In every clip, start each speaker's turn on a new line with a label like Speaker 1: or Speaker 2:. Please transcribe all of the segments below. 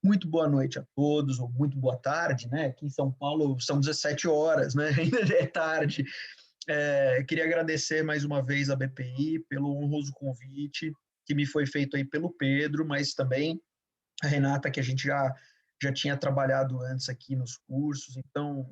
Speaker 1: Muito boa noite a todos, ou muito boa tarde, né? Aqui em São Paulo são 17 horas, né? Ainda é tarde. Queria agradecer mais uma vez a BPI pelo honroso convite que me foi feito aí pelo Pedro, mas também a Renata, que a gente já tinha trabalhado antes aqui nos cursos. Então,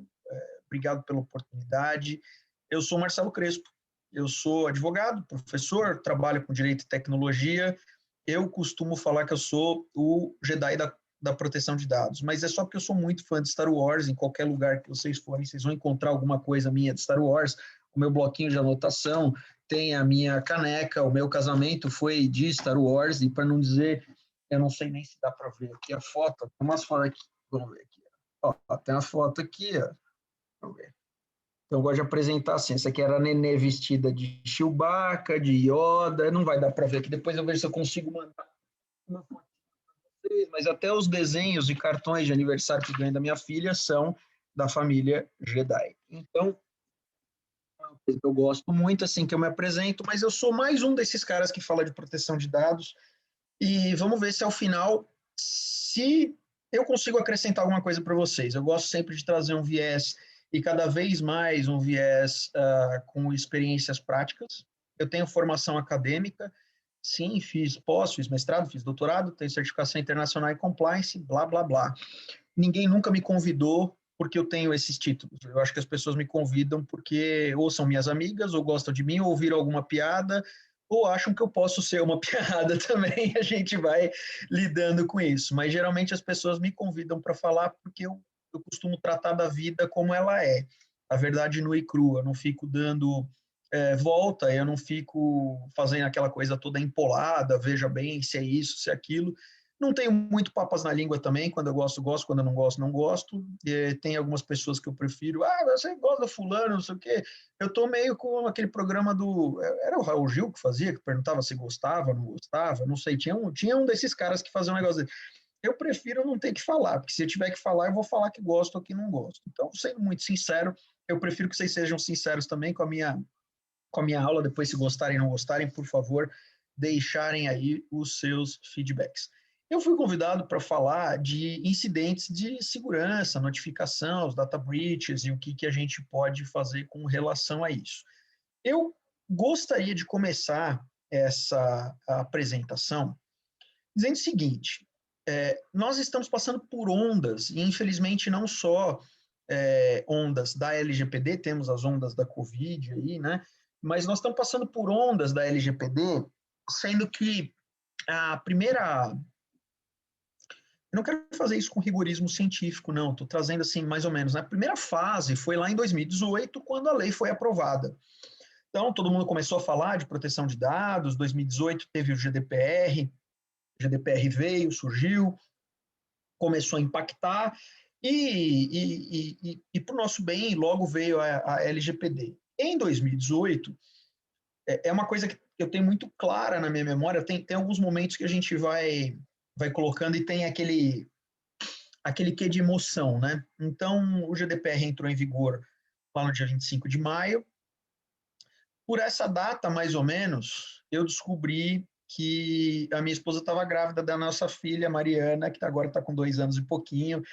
Speaker 1: obrigado pela oportunidade. Eu sou Marcelo Crespo, eu sou advogado, professor, trabalho com direito e tecnologia. Eu costumo falar que eu sou o Jedi da proteção de dados, mas é só porque eu sou muito fã de Star Wars. Em qualquer lugar que vocês forem, vocês vão encontrar alguma coisa minha de Star Wars. O meu bloquinho de anotação tem a minha caneca, o meu casamento foi de Star Wars, e para não dizer, eu não sei nem se dá para ver aqui a foto, tem umas fotos aqui, vamos ver aqui. Ó, tem uma foto aqui, ó. Vamos ver. Então, eu gosto de apresentar assim. Essa aqui era a Nenê vestida de Chewbacca, de Yoda. Não vai dar para ver aqui. Depois eu vejo se eu consigo mandar uma foto para vocês. Mas até os desenhos e cartões de aniversário que ganhei da minha filha são da família Jedi. Então, eu gosto muito, assim, que eu me apresento, mas eu sou mais um desses caras que fala de proteção de dados. E vamos ver se ao final, se eu consigo acrescentar alguma coisa para vocês. Eu gosto sempre de trazer um viés, e cada vez mais um viés com experiências práticas. Eu tenho formação acadêmica, sim, fiz mestrado, fiz doutorado, tenho certificação internacional em compliance, blá, blá, blá. Ninguém nunca me convidou porque eu tenho esses títulos. Eu acho que as pessoas me convidam porque ou são minhas amigas, ou gostam de mim, ou ouviram alguma piada, ou acham que eu posso ser uma piada também. A gente vai lidando com isso. Mas geralmente as pessoas me convidam para falar porque eu costumo tratar da vida como ela é. A verdade nua e crua. Eu não fico dando volta, eu não fico fazendo aquela coisa toda empolada, veja bem se é isso, se é aquilo. Não tenho muito papas na língua também. Quando eu gosto, gosto. Quando eu não gosto, não gosto. Tem algumas pessoas que eu prefiro. Você gosta do fulano, não sei o quê. Eu tô meio com aquele programa do... Era o Raul Gil que fazia, que perguntava se gostava, não gostava, não sei. Tinha um desses caras que fazia um negócio dele. Eu prefiro não ter que falar, porque se eu tiver que falar, eu vou falar que gosto ou que não gosto. Então, sendo muito sincero, eu prefiro que vocês sejam sinceros também com a minha aula. Depois, se gostarem ou não gostarem, por favor, deixarem aí os seus feedbacks. Eu fui convidado para falar de incidentes de segurança, notificação, os data breaches e o que a gente pode fazer com relação a isso. Eu gostaria de começar essa apresentação dizendo o seguinte: nós estamos passando por ondas, e infelizmente não só ondas da LGPD, temos as ondas da Covid aí, né? Mas nós estamos passando por ondas da LGPD, sendo que a primeira... Eu não quero fazer isso com rigorismo científico, não. Estou trazendo assim, mais ou menos. A primeira fase foi lá em 2018, quando a lei foi aprovada. Então, todo mundo começou a falar de proteção de dados. 2018 teve o GDPR. O GDPR veio, surgiu, começou a impactar. E para o nosso bem, logo veio a LGPD. Em 2018, é uma coisa que eu tenho muito clara na minha memória. Tem alguns momentos que a gente vai colocando e tem aquele quê de emoção, né? Então, o GDPR entrou em vigor lá no dia 25 de maio. Por essa data, mais ou menos, eu descobri que a minha esposa estava grávida da nossa filha, Mariana, que agora está com 2 anos e pouquinho.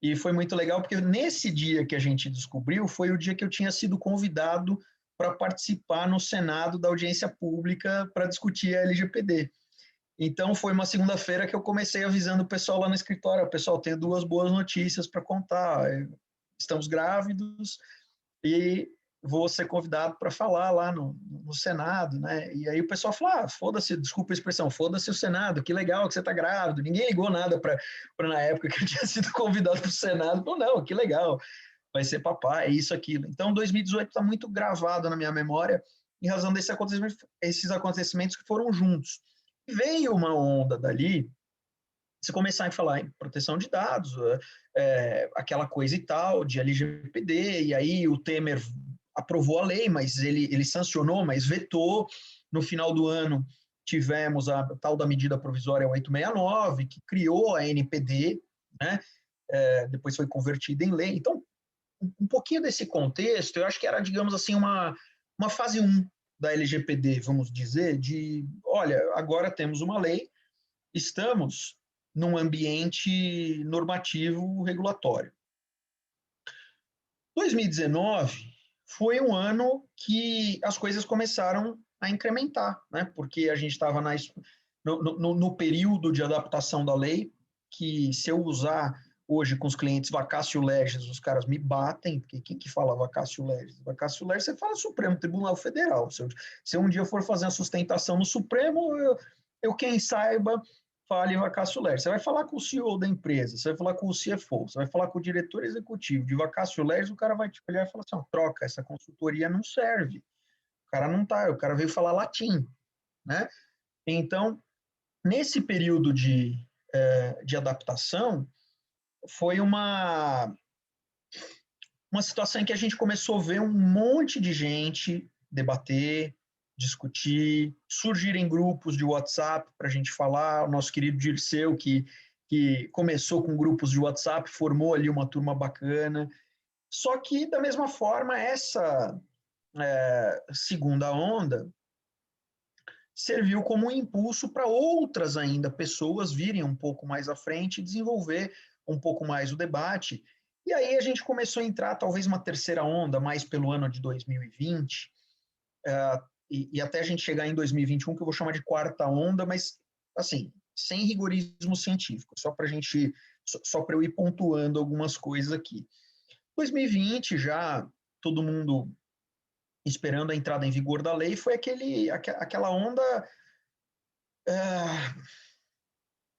Speaker 1: E foi muito legal, porque nesse dia que a gente descobriu, foi o dia que eu tinha sido convidado para participar no Senado da audiência pública para discutir a LGPD. Então, foi uma segunda-feira que eu comecei avisando o pessoal lá no escritório: pessoal, tenho 2 boas notícias para contar. Estamos grávidos e vou ser convidado para falar lá no Senado, né? E aí o pessoal falou: foda-se, desculpa a expressão, foda-se o Senado, que legal que você está grávido. Ninguém ligou nada para na época que eu tinha sido convidado para o Senado. Falou: não, que legal, vai ser papai, isso, aquilo. Então, 2018 está muito gravado na minha memória, em razão esses acontecimentos que foram juntos. Veio uma onda dali, se começar a falar em proteção de dados, aquela coisa e tal, de LGPD, e aí o Temer aprovou a lei, mas ele sancionou, mas vetou. No final do ano, tivemos a tal da medida provisória 869, que criou a NPD, né? Depois foi convertida em lei. Então, um pouquinho desse contexto, eu acho que era, digamos assim, uma fase 1 da LGPD, vamos dizer, de, olha, agora temos uma lei, estamos num ambiente normativo regulatório. 2019 foi um ano que as coisas começaram a incrementar, né? Porque a gente estava no período de adaptação da lei, que se eu usar hoje com os clientes vacatio legis, os caras me batem, porque quem que fala vacatio legis? Vacatio legis, você fala Supremo Tribunal Federal. Se um dia eu for fazer a sustentação no Supremo, eu quem saiba, fale vacatio legis. Você vai falar com o CEO da empresa, você vai falar com o CFO, você vai falar com o diretor executivo de vacatio legis, o cara vai te olhar e falar assim, troca, essa consultoria não serve. O cara não tá, o cara veio falar latim, né? Então, nesse período de adaptação, foi uma situação em que a gente começou a ver um monte de gente debater, discutir, surgirem grupos de WhatsApp para a gente falar. O nosso querido Dirceu, que começou com grupos de WhatsApp, formou ali uma turma bacana. Só que, da mesma forma, essa segunda onda serviu como um impulso para outras ainda pessoas virem um pouco mais à frente e desenvolver um pouco mais o debate. E aí a gente começou a entrar talvez uma terceira onda, mais pelo ano de 2020, e até a gente chegar em 2021, que eu vou chamar de quarta onda, mas assim, sem rigorismo científico, só para eu ir pontuando algumas coisas aqui. 2020 já todo mundo esperando a entrada em vigor da lei, foi aquela onda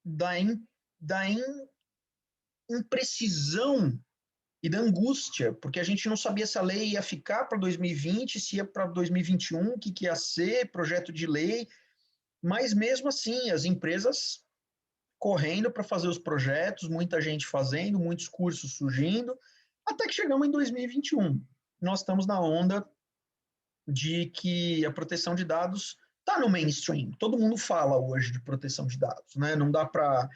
Speaker 1: da, imprecisão e da angústia, porque a gente não sabia se a lei ia ficar para 2020, se ia para 2021, o que ia ser, projeto de lei, mas mesmo assim, as empresas correndo para fazer os projetos, muita gente fazendo, muitos cursos surgindo, até que chegamos em 2021. Nós estamos na onda de que a proteção de dados está no mainstream. Todo mundo fala hoje de proteção de dados, né? Não dá para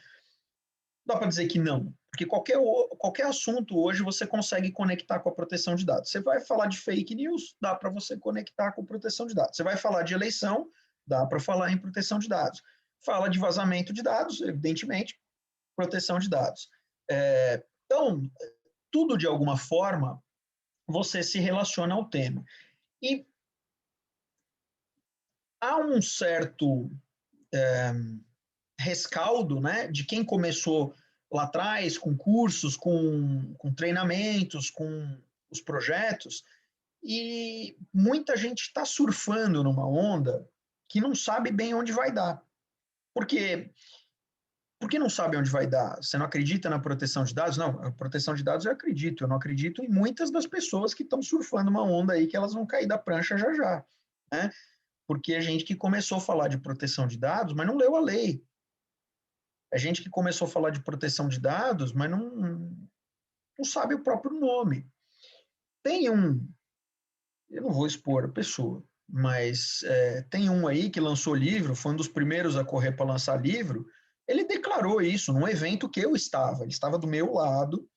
Speaker 1: dizer que não, porque qualquer assunto hoje você consegue conectar com a proteção de dados. Você vai falar de fake news, dá para você conectar com proteção de dados. Você vai falar de eleição, dá para falar em proteção de dados. Fala de vazamento de dados, evidentemente, proteção de dados. Então, tudo de alguma forma você se relaciona ao tema. E há um certo rescaldo, né, de quem começou lá atrás, com cursos, com treinamentos, com os projetos, e muita gente está surfando numa onda que não sabe bem onde vai dar. Por quê? Porque não sabe onde vai dar. Você não acredita na proteção de dados? Não, a proteção de dados eu acredito. Eu não acredito em muitas das pessoas que estão surfando uma onda aí que elas vão cair da prancha já já, né? Porque a gente que começou a falar de proteção de dados, mas não leu a lei. A gente que começou a falar de proteção de dados, mas não sabe o próprio nome. Tem eu não vou expor a pessoa, mas tem um aí que lançou livro, foi um dos primeiros a correr para lançar livro, ele declarou isso num evento que eu estava, ele estava do meu lado,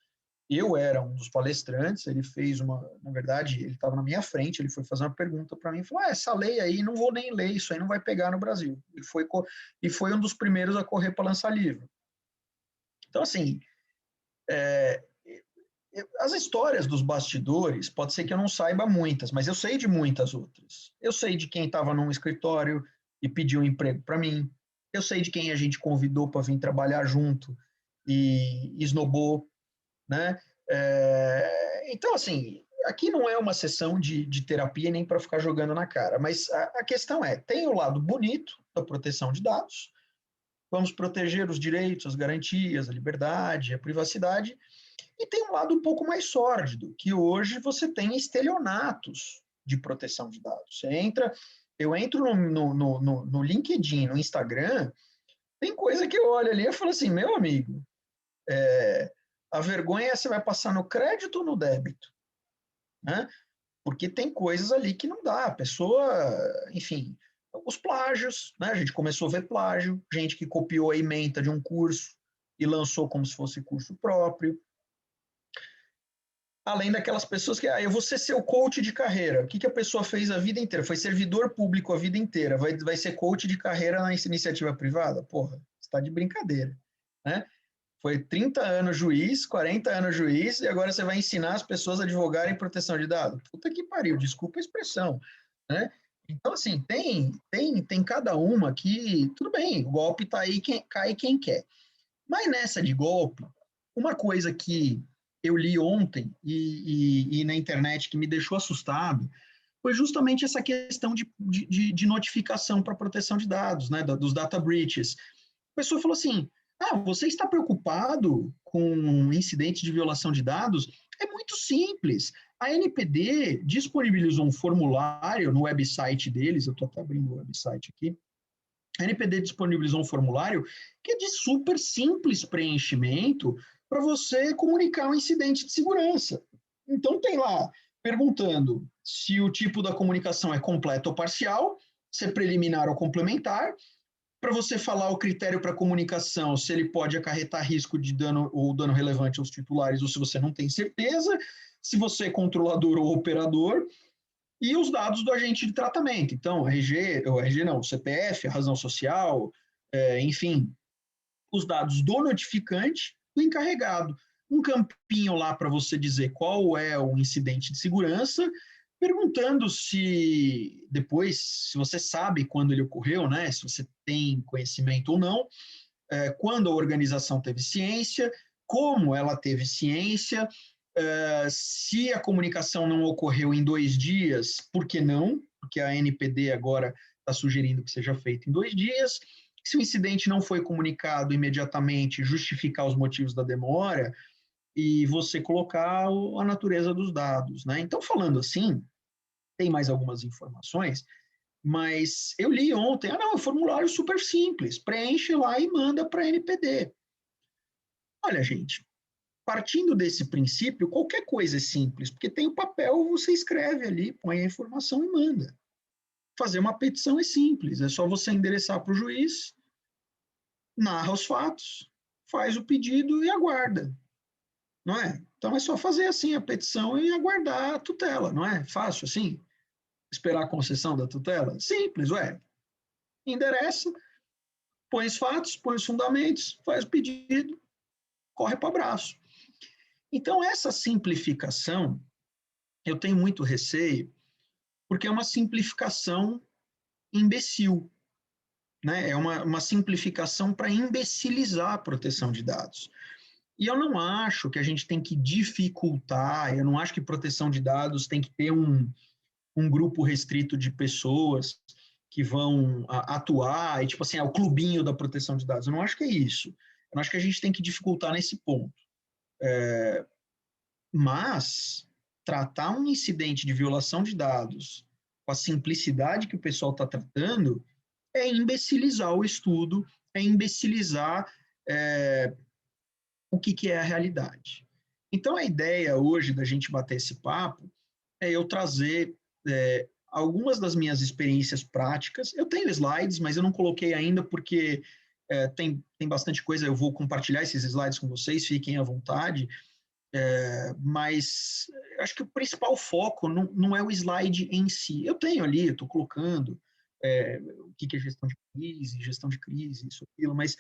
Speaker 1: eu era um dos palestrantes, ele fez na verdade, ele estava na minha frente, ele foi fazer uma pergunta para mim, falou, essa lei aí, não vou nem ler, isso aí não vai pegar no Brasil. E foi um dos primeiros a correr para lançar livro. Então, assim, as histórias dos bastidores, pode ser que eu não saiba muitas, mas eu sei de muitas outras. Eu sei de quem estava num escritório e pediu um emprego para mim. Eu sei de quem a gente convidou para vir trabalhar junto e esnobou, né? Então, assim, aqui não é uma sessão de terapia nem para ficar jogando na cara, mas a questão tem o lado bonito da proteção de dados, vamos proteger os direitos, as garantias, a liberdade, a privacidade, e tem um lado um pouco mais sórdido, que hoje você tem estelionatos de proteção de dados. Eu entro no LinkedIn, no Instagram, tem coisa que eu olho ali e falo assim, meu amigo, a vergonha é se vai passar no crédito ou no débito, né? Porque tem coisas ali que não dá, a pessoa, enfim, os plágios, né? A gente começou a ver plágio, gente que copiou a ementa de um curso e lançou como se fosse curso próprio, além daquelas pessoas que, eu vou ser seu coach de carreira. O que a pessoa fez a vida inteira? Foi servidor público a vida inteira. Vai ser coach de carreira na iniciativa privada? Porra, você está de brincadeira. né? Foi 30 anos juiz, 40 anos juiz, e agora você vai ensinar as pessoas a advogarem proteção de dados. Puta que pariu, desculpa a expressão, né? Então, assim, tem cada uma que, tudo bem, o golpe está aí, cai quem quer. Mas nessa de golpe, uma coisa que eu li ontem e na internet que me deixou assustado foi justamente essa questão de notificação para proteção de dados, né, dos data breaches. A pessoa falou assim, você está preocupado com incidentes de violação de dados? É muito simples. A NPD disponibilizou um formulário no website deles, eu estou até abrindo o website aqui, a NPD disponibilizou um formulário que é de super simples preenchimento para você comunicar um incidente de segurança. Então, tem lá perguntando se o tipo da comunicação é completa ou parcial, se é preliminar ou complementar, para você falar o critério para comunicação, se ele pode acarretar risco de dano ou dano relevante aos titulares, ou se você não tem certeza, se você é controlador ou operador, e os dados do agente de tratamento. Então, o CPF, a razão social, enfim, os dados do notificante, do encarregado. Um campinho lá para você dizer qual é o incidente de segurança, perguntando se depois, se você sabe quando ele ocorreu, né? Se você tem conhecimento ou não, quando a organização teve ciência, como ela teve ciência, se a comunicação não ocorreu em 2 dias, por que não? Porque a NPD agora está sugerindo que seja feito em 2 dias. Se o incidente não foi comunicado imediatamente, justificar os motivos da demora e você colocar a natureza dos dados, né? Então, falando assim, tem mais algumas informações, mas eu li ontem, é um formulário super simples, preenche lá e manda para a NPD. Olha, gente, partindo desse princípio, qualquer coisa é simples, porque tem o papel, você escreve ali, põe a informação e manda. Fazer uma petição é simples, é só você endereçar para o juiz, narra os fatos, faz o pedido e aguarda, não é? Então é só fazer assim a petição e aguardar a tutela, não é? Fácil assim? Esperar a concessão da tutela? Simples, endereça, põe os fatos, põe os fundamentos, faz o pedido, corre para o abraço. Então essa simplificação, eu tenho muito receio, porque é uma simplificação imbecil, né? É uma simplificação para imbecilizar a proteção de dados. E eu não acho que a gente tem que dificultar, eu não acho que proteção de dados tem que ter um grupo restrito de pessoas que vão atuar, e tipo assim, o clubinho da proteção de dados. Eu não acho que é isso. Eu acho que a gente tem que dificultar nesse ponto. Mas tratar um incidente de violação de dados com a simplicidade que o pessoal está tratando é imbecilizar o estudo, é imbecilizar o que é a realidade. Então, a ideia hoje da gente bater esse papo é eu trazer algumas das minhas experiências práticas. Eu tenho slides, mas eu não coloquei ainda porque tem bastante coisa, eu vou compartilhar esses slides com vocês, fiquem à vontade, mas acho que o principal foco não é o slide em si. Eu tenho ali, eu estou colocando o que é gestão de crise, isso, aquilo, mas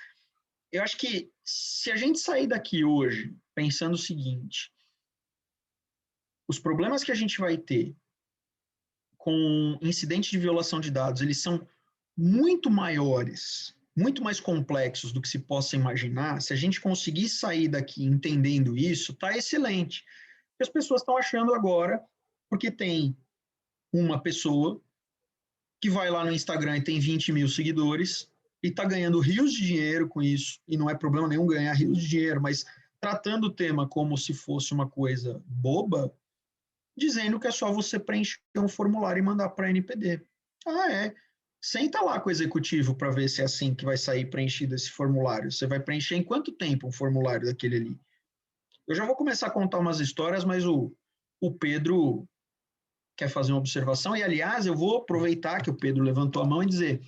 Speaker 1: eu acho que se a gente sair daqui hoje pensando o seguinte, os problemas que a gente vai ter com incidentes de violação de dados, eles são muito maiores, muito mais complexos do que se possa imaginar. Se a gente conseguir sair daqui entendendo isso, está excelente. As pessoas estão achando agora, porque tem uma pessoa que vai lá no Instagram e tem 20 mil seguidores e está ganhando rios de dinheiro com isso, e não é problema nenhum ganhar rios de dinheiro, mas tratando o tema como se fosse uma coisa boba, dizendo que é só você preencher um formulário e mandar para a NPD. Senta lá com o executivo para ver se é assim que vai sair preenchido esse formulário. Você vai preencher em quanto tempo um formulário daquele ali? Eu já vou começar a contar umas histórias, mas o Pedro quer fazer uma observação, e aliás, eu vou aproveitar que o Pedro levantou a mão e dizer,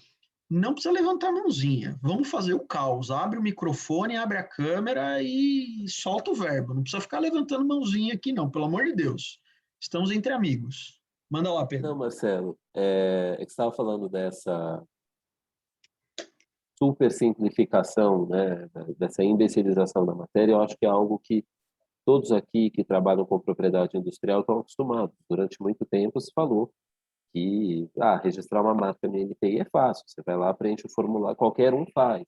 Speaker 1: não precisa levantar a mãozinha, vamos fazer o caos, abre o microfone, abre a câmera e solta o verbo, não precisa ficar levantando mãozinha aqui não, pelo amor de Deus, estamos entre amigos. Manda lá, Pedro.
Speaker 2: Não, Marcelo, que você estava falando super simplificação, né, dessa imbecilização da matéria, eu acho que é algo que todos aqui que trabalham com propriedade industrial estão acostumados. Durante muito tempo se falou que registrar uma marca no INPI é fácil, você vai lá, preenche o formulário, qualquer um faz.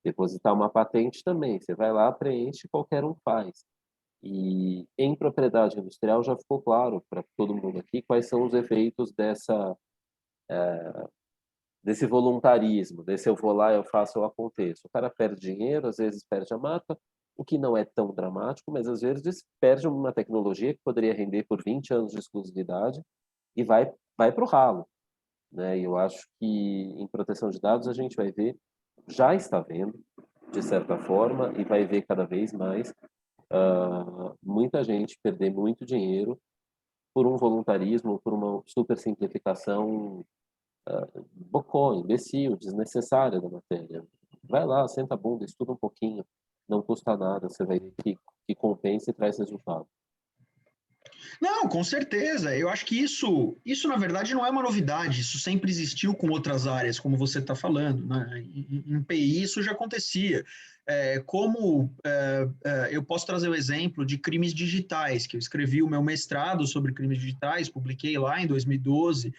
Speaker 2: Depositar uma patente também, você vai lá, preenche, qualquer um faz. E em propriedade industrial já ficou claro para todo mundo aqui quais são os efeitos desse voluntarismo, desse eu vou lá, eu faço, eu aconteço. O cara perde dinheiro, às vezes perde a marca, o que não é tão dramático, mas às vezes perde uma tecnologia que poderia render por 20 anos de exclusividade e vai para o ralo, né? E eu acho que em proteção de dados a gente vai ver, já está vendo, de certa forma, e vai ver cada vez mais, muita gente perder muito dinheiro por um voluntarismo, por uma super simplificação bocó, imbecil, desnecessária da matéria. Vai lá, senta a bunda, estuda um pouquinho, não custa nada, você vai ver que compensa e traz resultado.
Speaker 1: Não, com certeza. Eu acho que isso na verdade não é uma novidade. Isso sempre existiu com outras áreas, como você está falando, né? Em PI isso já acontecia. Eu posso trazer o exemplo de crimes digitais, que eu escrevi o meu mestrado sobre crimes digitais, publiquei lá em 2012.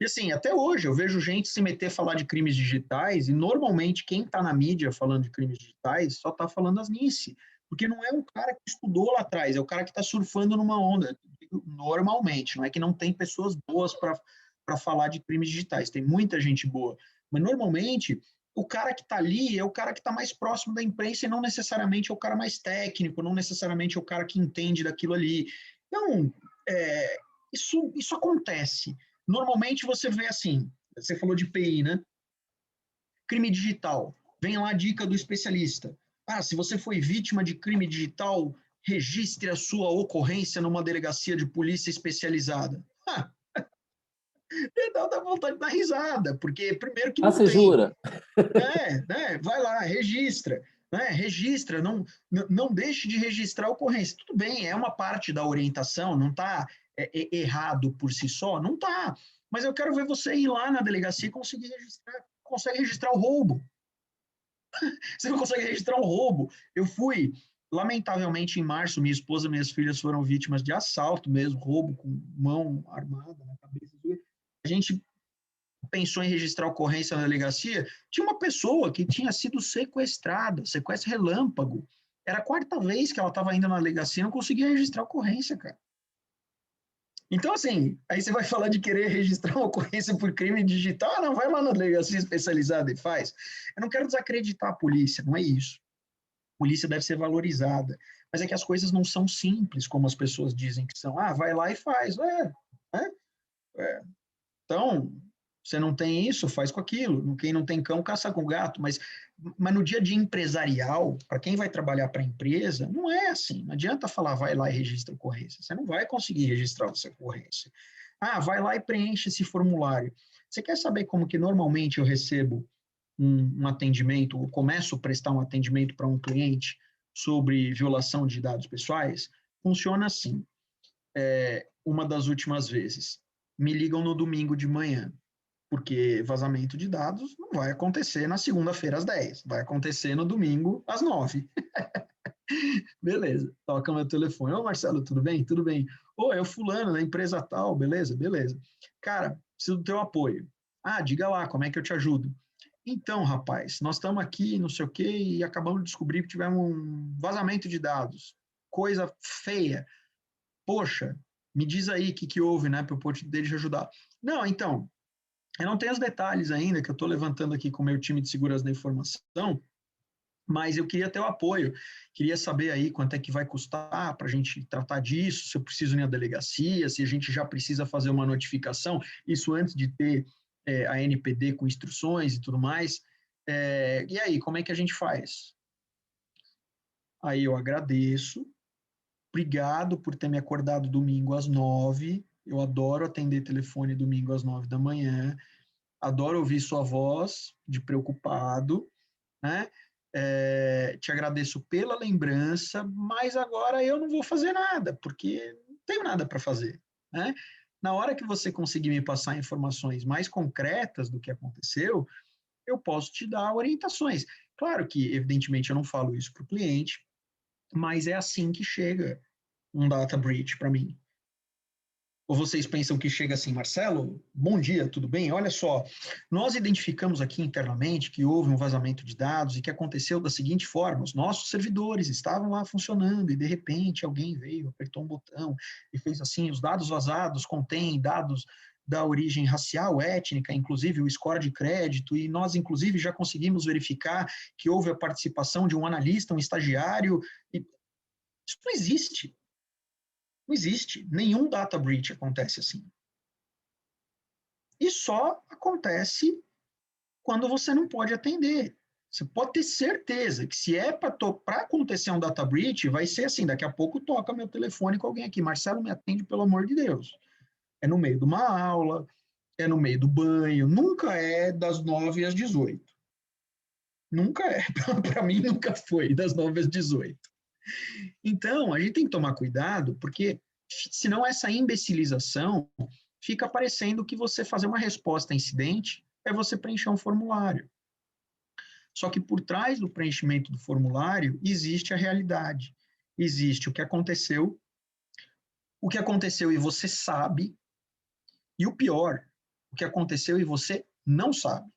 Speaker 1: E assim, até hoje eu vejo gente se meter a falar de crimes digitais e normalmente quem está na mídia falando de crimes digitais só está falando asnice, porque não é um cara que estudou lá atrás, é o cara que está surfando numa onda, normalmente, não é que não tem pessoas boas para falar de crimes digitais, tem muita gente boa, mas normalmente o cara que está ali é o cara que está mais próximo da imprensa e não necessariamente é o cara mais técnico, não necessariamente é o cara que entende daquilo ali. Então, isso acontece. Normalmente você vê assim, você falou de PI, né? Crime digital. Vem lá a dica do especialista. Se você foi vítima de crime digital, registre a sua ocorrência numa delegacia de polícia especializada. Dá vontade de dar risada, porque primeiro que não
Speaker 2: Você
Speaker 1: tem.
Speaker 2: jura?
Speaker 1: Vai lá, registra. Registra, não deixe de registrar a ocorrência. Tudo bem, é uma parte da orientação, não está errado por si só, não está. Mas eu quero ver você ir lá na delegacia e consegue registrar o roubo. Você não consegue registrar um roubo. Eu fui, lamentavelmente, em março, minha esposa e minhas filhas foram vítimas de assalto mesmo, roubo com mão armada na cabeça. A gente pensou em registrar ocorrência na delegacia, tinha uma pessoa que tinha sido sequestrada, sequestro relâmpago. Era a quarta vez que ela estava indo na delegacia e não conseguia registrar ocorrência, cara. Então, assim, aí você vai falar de querer registrar uma ocorrência por crime digital, não, vai lá na delegacia especializada e faz. Eu não quero desacreditar a polícia, não é isso. A polícia deve ser valorizada, mas é que as coisas não são simples como as pessoas dizem que são. Vai lá e faz. Então, você não tem isso, faz com aquilo. Quem não tem cão, caça com gato. Mas no dia a dia empresarial, para quem vai trabalhar para a empresa, não é assim. Não adianta falar, vai lá e registra a ocorrência. Você não vai conseguir registrar essa ocorrência. Vai lá e preenche esse formulário. Você quer saber como que normalmente eu recebo um atendimento, ou começo a prestar um atendimento para um cliente sobre violação de dados pessoais? Funciona assim. Uma das últimas vezes, me ligam no domingo de manhã, porque vazamento de dados não vai acontecer na segunda-feira às 10, vai acontecer no domingo às 9. Beleza, toca meu telefone. Ô Marcelo, tudo bem? Tudo bem. É o fulano da empresa tal, beleza? Beleza. Cara, preciso do teu apoio. Diga lá, como é que eu te ajudo? Então, rapaz, nós estamos aqui, não sei o quê, e acabamos de descobrir que tivemos um vazamento de dados. Coisa feia. Poxa, me diz aí o que houve, né, para eu poder te ajudar. Não, então, eu não tenho os detalhes ainda, que eu estou levantando aqui com o meu time de segurança da informação, mas eu queria ter o apoio, queria saber aí quanto é que vai custar para a gente tratar disso, se eu preciso ir na delegacia, se a gente já precisa fazer uma notificação, isso antes de ter a NPD com instruções e tudo mais. E aí, como é que a gente faz? Aí eu agradeço, obrigado por ter me acordado domingo às 9. Eu adoro atender telefone domingo às 9 da manhã. Adoro ouvir sua voz de preocupado, né? Te agradeço pela lembrança, mas agora eu não vou fazer nada, porque não tenho nada para fazer, né? Na hora que você conseguir me passar informações mais concretas do que aconteceu, eu posso te dar orientações. Claro que, evidentemente, eu não falo isso para o cliente, mas é assim que chega um data breach para mim. Ou vocês pensam que chega assim, Marcelo, bom dia, tudo bem? Olha só, nós identificamos aqui internamente que houve um vazamento de dados e que aconteceu da seguinte forma: os nossos servidores estavam lá funcionando e de repente alguém veio, apertou um botão e fez assim, os dados vazados contêm dados da origem racial, étnica, inclusive o score de crédito, e nós inclusive já conseguimos verificar que houve a participação de um analista, um estagiário, e isso não existe. Não existe. Nenhum data breach acontece assim. E só acontece quando você não pode atender. Você pode ter certeza que se é para acontecer um data breach, vai ser assim, daqui a pouco toca meu telefone com alguém aqui, Marcelo, me atende, pelo amor de Deus. É no meio de uma aula, é no meio do banho, nunca é das 9 às 18. Nunca é. Para mim, nunca foi das 9 às 18. Então, a gente tem que tomar cuidado, porque senão essa imbecilização fica parecendo que você fazer uma resposta a incidente é você preencher um formulário. Só que por trás do preenchimento do formulário existe a realidade. Existe o que aconteceu e você sabe, e o pior, o que aconteceu e você não sabe.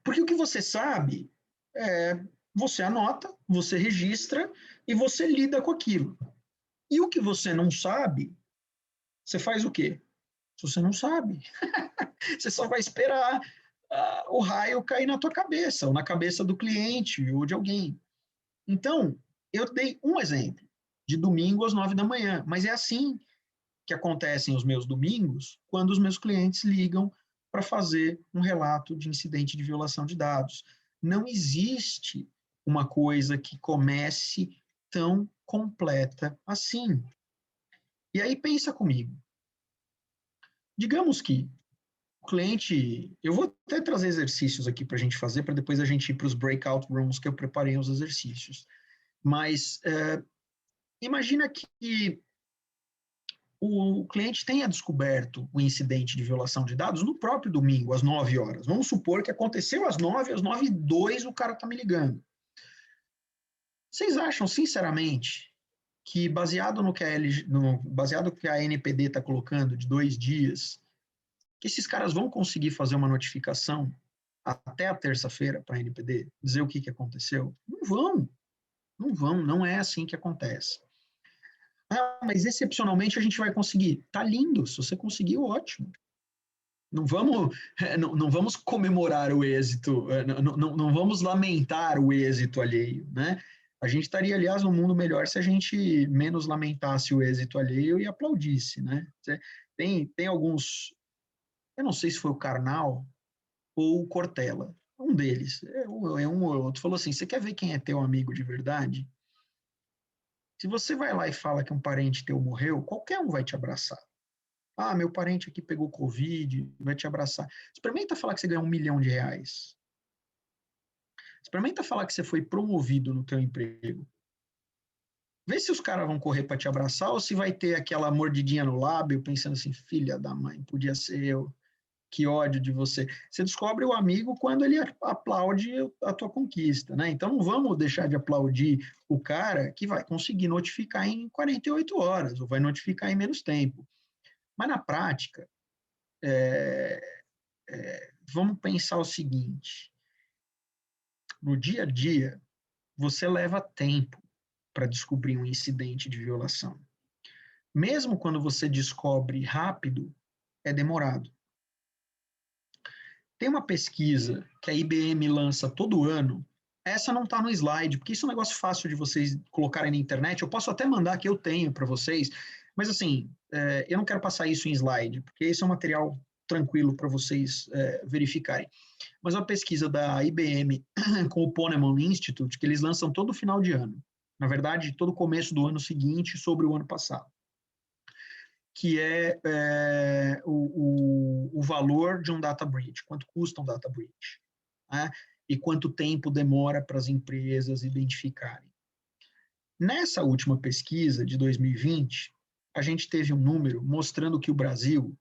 Speaker 1: Porque o que você sabe, você anota, você registra e você lida com aquilo. E o que você não sabe, você faz o quê? Se você não sabe, você só vai esperar o raio cair na tua cabeça, ou na cabeça do cliente, ou de alguém. Então, eu dei um exemplo, de domingo às 9 da manhã, mas é assim que acontecem os meus domingos, quando os meus clientes ligam para fazer um relato de incidente de violação de dados. Não existe uma coisa que comece tão completa assim. E aí pensa comigo. Digamos que o cliente, eu vou até trazer exercícios aqui para a gente fazer, para depois a gente ir para os breakout rooms que eu preparei os exercícios. Mas imagina que o cliente tenha descoberto o incidente de violação de dados no próprio domingo, às 9 horas. Vamos supor que aconteceu às 9h02 o cara está me ligando. Vocês acham, sinceramente, que baseado no que a NPD está colocando de 2 dias, que esses caras vão conseguir fazer uma notificação até a terça-feira para a NPD, dizer o que aconteceu? Não vão, não é assim que acontece. Ah, mas excepcionalmente a gente vai conseguir. Tá lindo, se você conseguiu, ótimo. Não vamos comemorar o êxito, não vamos lamentar o êxito alheio, né? A gente estaria, aliás, num mundo melhor se a gente menos lamentasse o êxito alheio e aplaudisse, né? Tem alguns, eu não sei se foi o Karnal ou o Cortella, um deles, um ou outro, falou assim, você quer ver quem é teu amigo de verdade? Se você vai lá e fala que um parente teu morreu, qualquer um vai te abraçar. Ah, meu parente aqui pegou Covid, vai te abraçar. Experimenta falar que você ganhou R$1 milhão. Experimenta falar que você foi promovido no teu emprego. Vê se os caras vão correr para te abraçar ou se vai ter aquela mordidinha no lábio, pensando assim, filha da mãe, podia ser eu. Que ódio de você. Você descobre o amigo quando ele aplaude a tua conquista, né? Então não vamos deixar de aplaudir o cara que vai conseguir notificar em 48 horas, ou vai notificar em menos tempo. Mas na prática, vamos pensar o seguinte: no dia a dia, você leva tempo para descobrir um incidente de violação. Mesmo quando você descobre rápido, é demorado. Tem uma pesquisa que a IBM lança todo ano. Essa não está no slide, porque isso é um negócio fácil de vocês colocarem na internet. Eu posso até mandar que eu tenho para vocês, mas assim, eu não quero passar isso em slide, porque esse é um material tranquilo para vocês verificarem. Mas uma pesquisa da IBM com o Ponemon Institute, que eles lançam todo final de ano. Na verdade, todo começo do ano seguinte sobre o ano passado. Que o valor de um data breach, quanto custa um data breach, né? E quanto tempo demora para as empresas identificarem. Nessa última pesquisa de 2020, a gente teve um número mostrando que o Brasil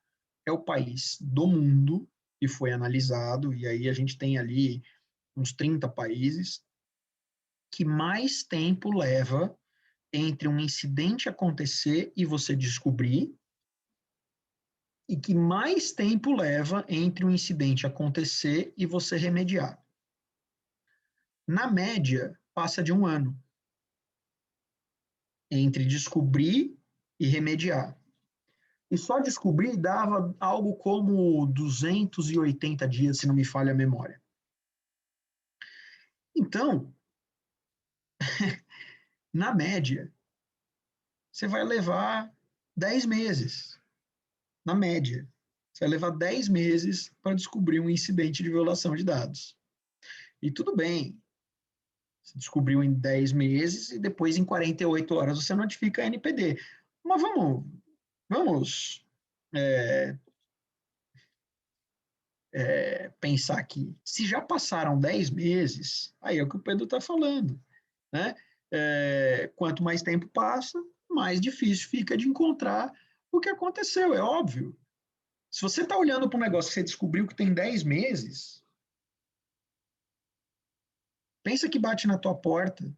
Speaker 1: é o país do mundo e foi analisado, e aí a gente tem ali uns 30 países, que mais tempo leva entre um incidente acontecer e você descobrir, e que mais tempo leva entre um incidente acontecer e você remediar. Na média, passa de 1 ano entre descobrir e remediar. E só descobrir dava algo como 280 dias, se não me falha a memória. Então, na média, você vai levar 10 meses. Na média, você vai levar 10 meses para descobrir um incidente de violação de dados. E tudo bem, você descobriu em 10 meses e depois em 48 horas você notifica a NPD. Mas vamos pensar aqui. Se já passaram 10 meses, aí é o que o Pedro está falando, né? Quanto mais tempo passa, mais difícil fica de encontrar o que aconteceu, é óbvio. Se você está olhando para um negócio que você descobriu que tem 10 meses, pensa que bate na tua porta,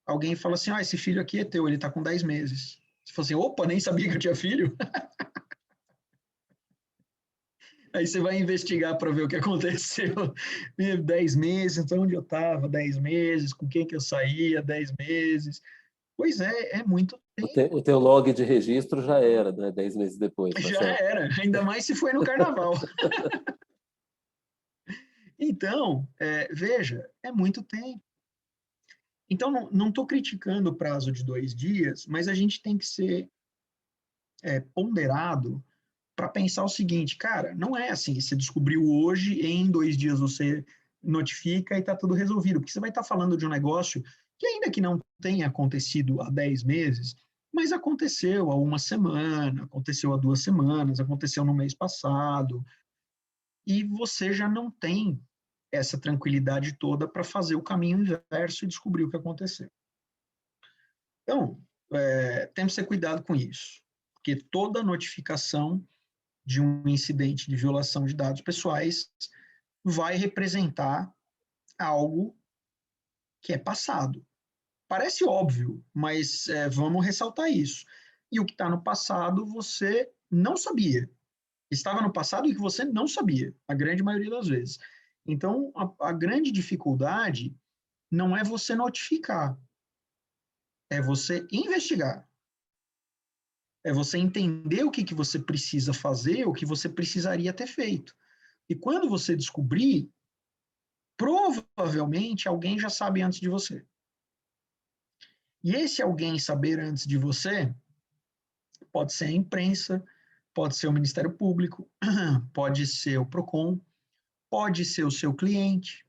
Speaker 1: alguém fala assim, esse filho aqui é teu, ele está com 10 meses. Você fala assim, opa, nem sabia que eu tinha filho. Aí você vai investigar para ver o que aconteceu. 10 meses, então onde eu estava? 10 meses, com quem que eu saía? 10 meses. Pois é muito tempo.
Speaker 2: O teu log de registro já era, né? 10 meses depois, tá
Speaker 1: Já
Speaker 2: certo?
Speaker 1: era, ainda mais se foi no carnaval. Então, veja, é muito tempo. Então, não estou criticando o prazo de 2 dias, mas a gente tem que ser ponderado para pensar o seguinte, cara, não é assim, você descobriu hoje, em 2 dias você notifica e está tudo resolvido, porque você vai estar falando de um negócio que ainda que não tenha acontecido há 10 meses, mas aconteceu há 1 semana, aconteceu há 2 semanas, aconteceu no mês passado, e você já não tem essa tranquilidade toda para fazer o caminho inverso e descobrir o que aconteceu. Então, temos que ter cuidado com isso, porque toda notificação de um incidente de violação de dados pessoais vai representar algo que é passado. Parece óbvio, mas vamos ressaltar isso. E o que está no passado você não sabia. Estava no passado e que você não sabia, a grande maioria das vezes. Então, a grande dificuldade não é você notificar, é você investigar. É você entender o que você precisa fazer, o que você precisaria ter feito. E quando você descobrir, provavelmente alguém já sabe antes de você. E esse alguém saber antes de você pode ser a imprensa, pode ser o Ministério Público, pode ser o PROCON, pode ser o seu cliente,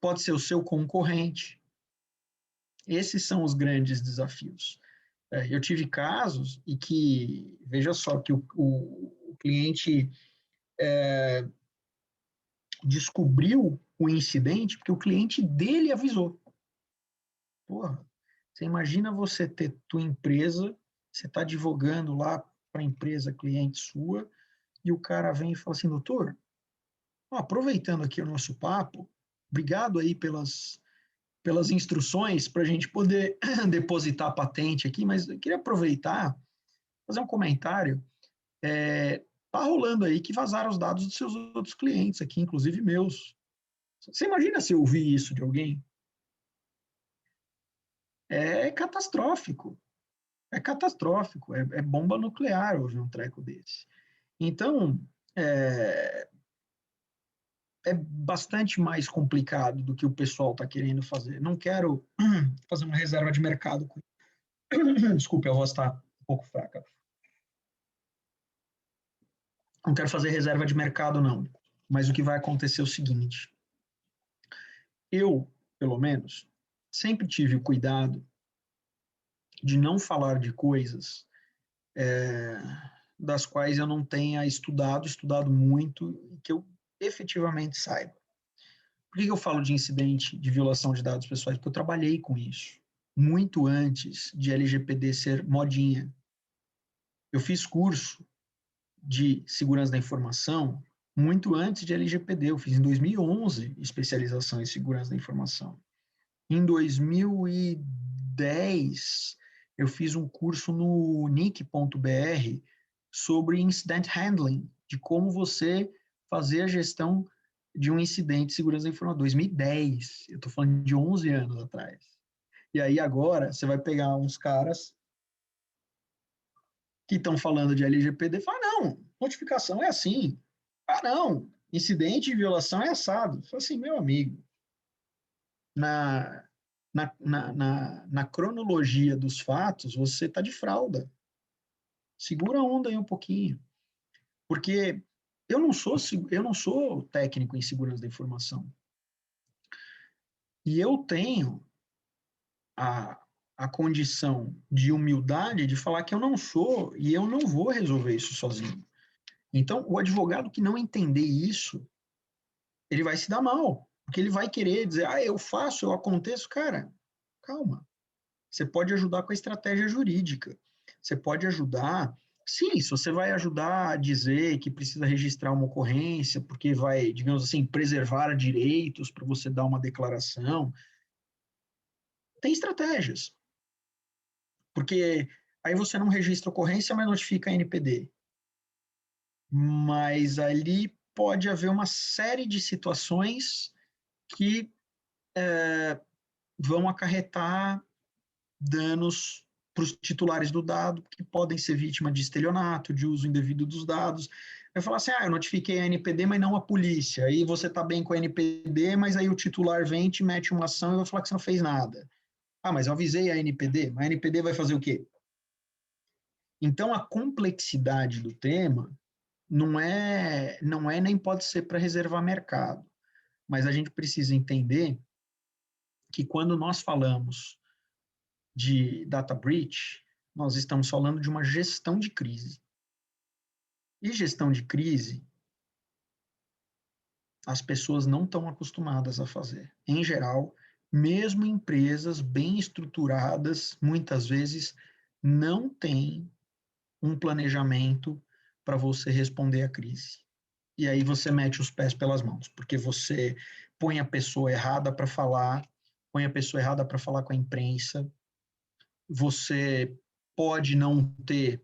Speaker 1: pode ser o seu concorrente. Esses são os grandes desafios. Eu tive casos e que, veja só, que o cliente descobriu o incidente porque o cliente dele avisou. Porra, você imagina você ter tua empresa, você está divulgando lá para a empresa cliente sua, e o cara vem e fala assim, doutor, aproveitando aqui o nosso papo, obrigado aí pelas instruções para a gente poder depositar a patente aqui, mas eu queria aproveitar, fazer um comentário. Tá rolando aí que vazaram os dados dos seus outros clientes aqui, inclusive meus. Você imagina se eu ouvir isso de alguém? É catastrófico. É catastrófico. É bomba nuclear hoje um treco desse. Então, é, é bastante mais complicado do que o pessoal está querendo fazer. Não quero fazer uma reserva de mercado. Desculpe, a voz está um pouco fraca. Não quero fazer reserva de mercado, não. Mas o que vai acontecer é o seguinte. Eu, pelo menos, sempre tive o cuidado de não falar de coisas das quais eu não tenha estudado muito, e que eu efetivamente saiba. Por que eu falo de incidente de violação de dados pessoais? Porque eu trabalhei com isso muito antes de LGPD ser modinha. Eu fiz curso de segurança da informação muito antes de LGPD. Eu fiz em 2011 especialização em segurança da informação. Em 2010, eu fiz um curso no nic.br sobre incident handling, de como você fazer a gestão de um incidente de segurança da informação. 2010, eu estou falando de 11 anos atrás. E aí agora você vai pegar uns caras que estão falando de LGPD e falar, não, notificação é assim. Ah, não, incidente de violação é assado. Fala assim, meu amigo, na, na cronologia dos fatos, você está de fralda. Segura a onda aí um pouquinho. Porque eu não sou técnico em segurança da informação. E eu tenho a, a condição de humildade de falar que eu não sou e eu não vou resolver isso sozinho. Então, o advogado que não entender isso, ele vai se dar mal, porque ele vai querer dizer, eu faço, eu aconteço. Cara, calma. Você pode ajudar com a estratégia jurídica. Você pode ajudar. Sim, se você vai ajudar a dizer que precisa registrar uma ocorrência, porque vai, digamos assim, preservar direitos para você dar uma declaração, tem estratégias. Porque aí você não registra ocorrência, mas notifica a NPD. Mas ali pode haver uma série de situações que vão acarretar danos para os titulares do dado, que podem ser vítima de estelionato, de uso indevido dos dados. Vai falar assim, eu notifiquei a NPD, mas não a polícia. Aí você está bem com a NPD, mas aí o titular vem, te mete uma ação e vai falar que você não fez nada. Mas eu avisei a NPD, mas a NPD vai fazer o quê? Então, a complexidade do tema não é nem pode ser para reservar mercado, mas a gente precisa entender que quando nós falamos de data breach, nós estamos falando de uma gestão de crise. E gestão de crise, as pessoas não estão acostumadas a fazer. Em geral, mesmo empresas bem estruturadas, muitas vezes não têm um planejamento para você responder à crise. E aí você mete os pés pelas mãos, porque você põe a pessoa errada para falar, põe a pessoa errada para falar com a imprensa, você pode não ter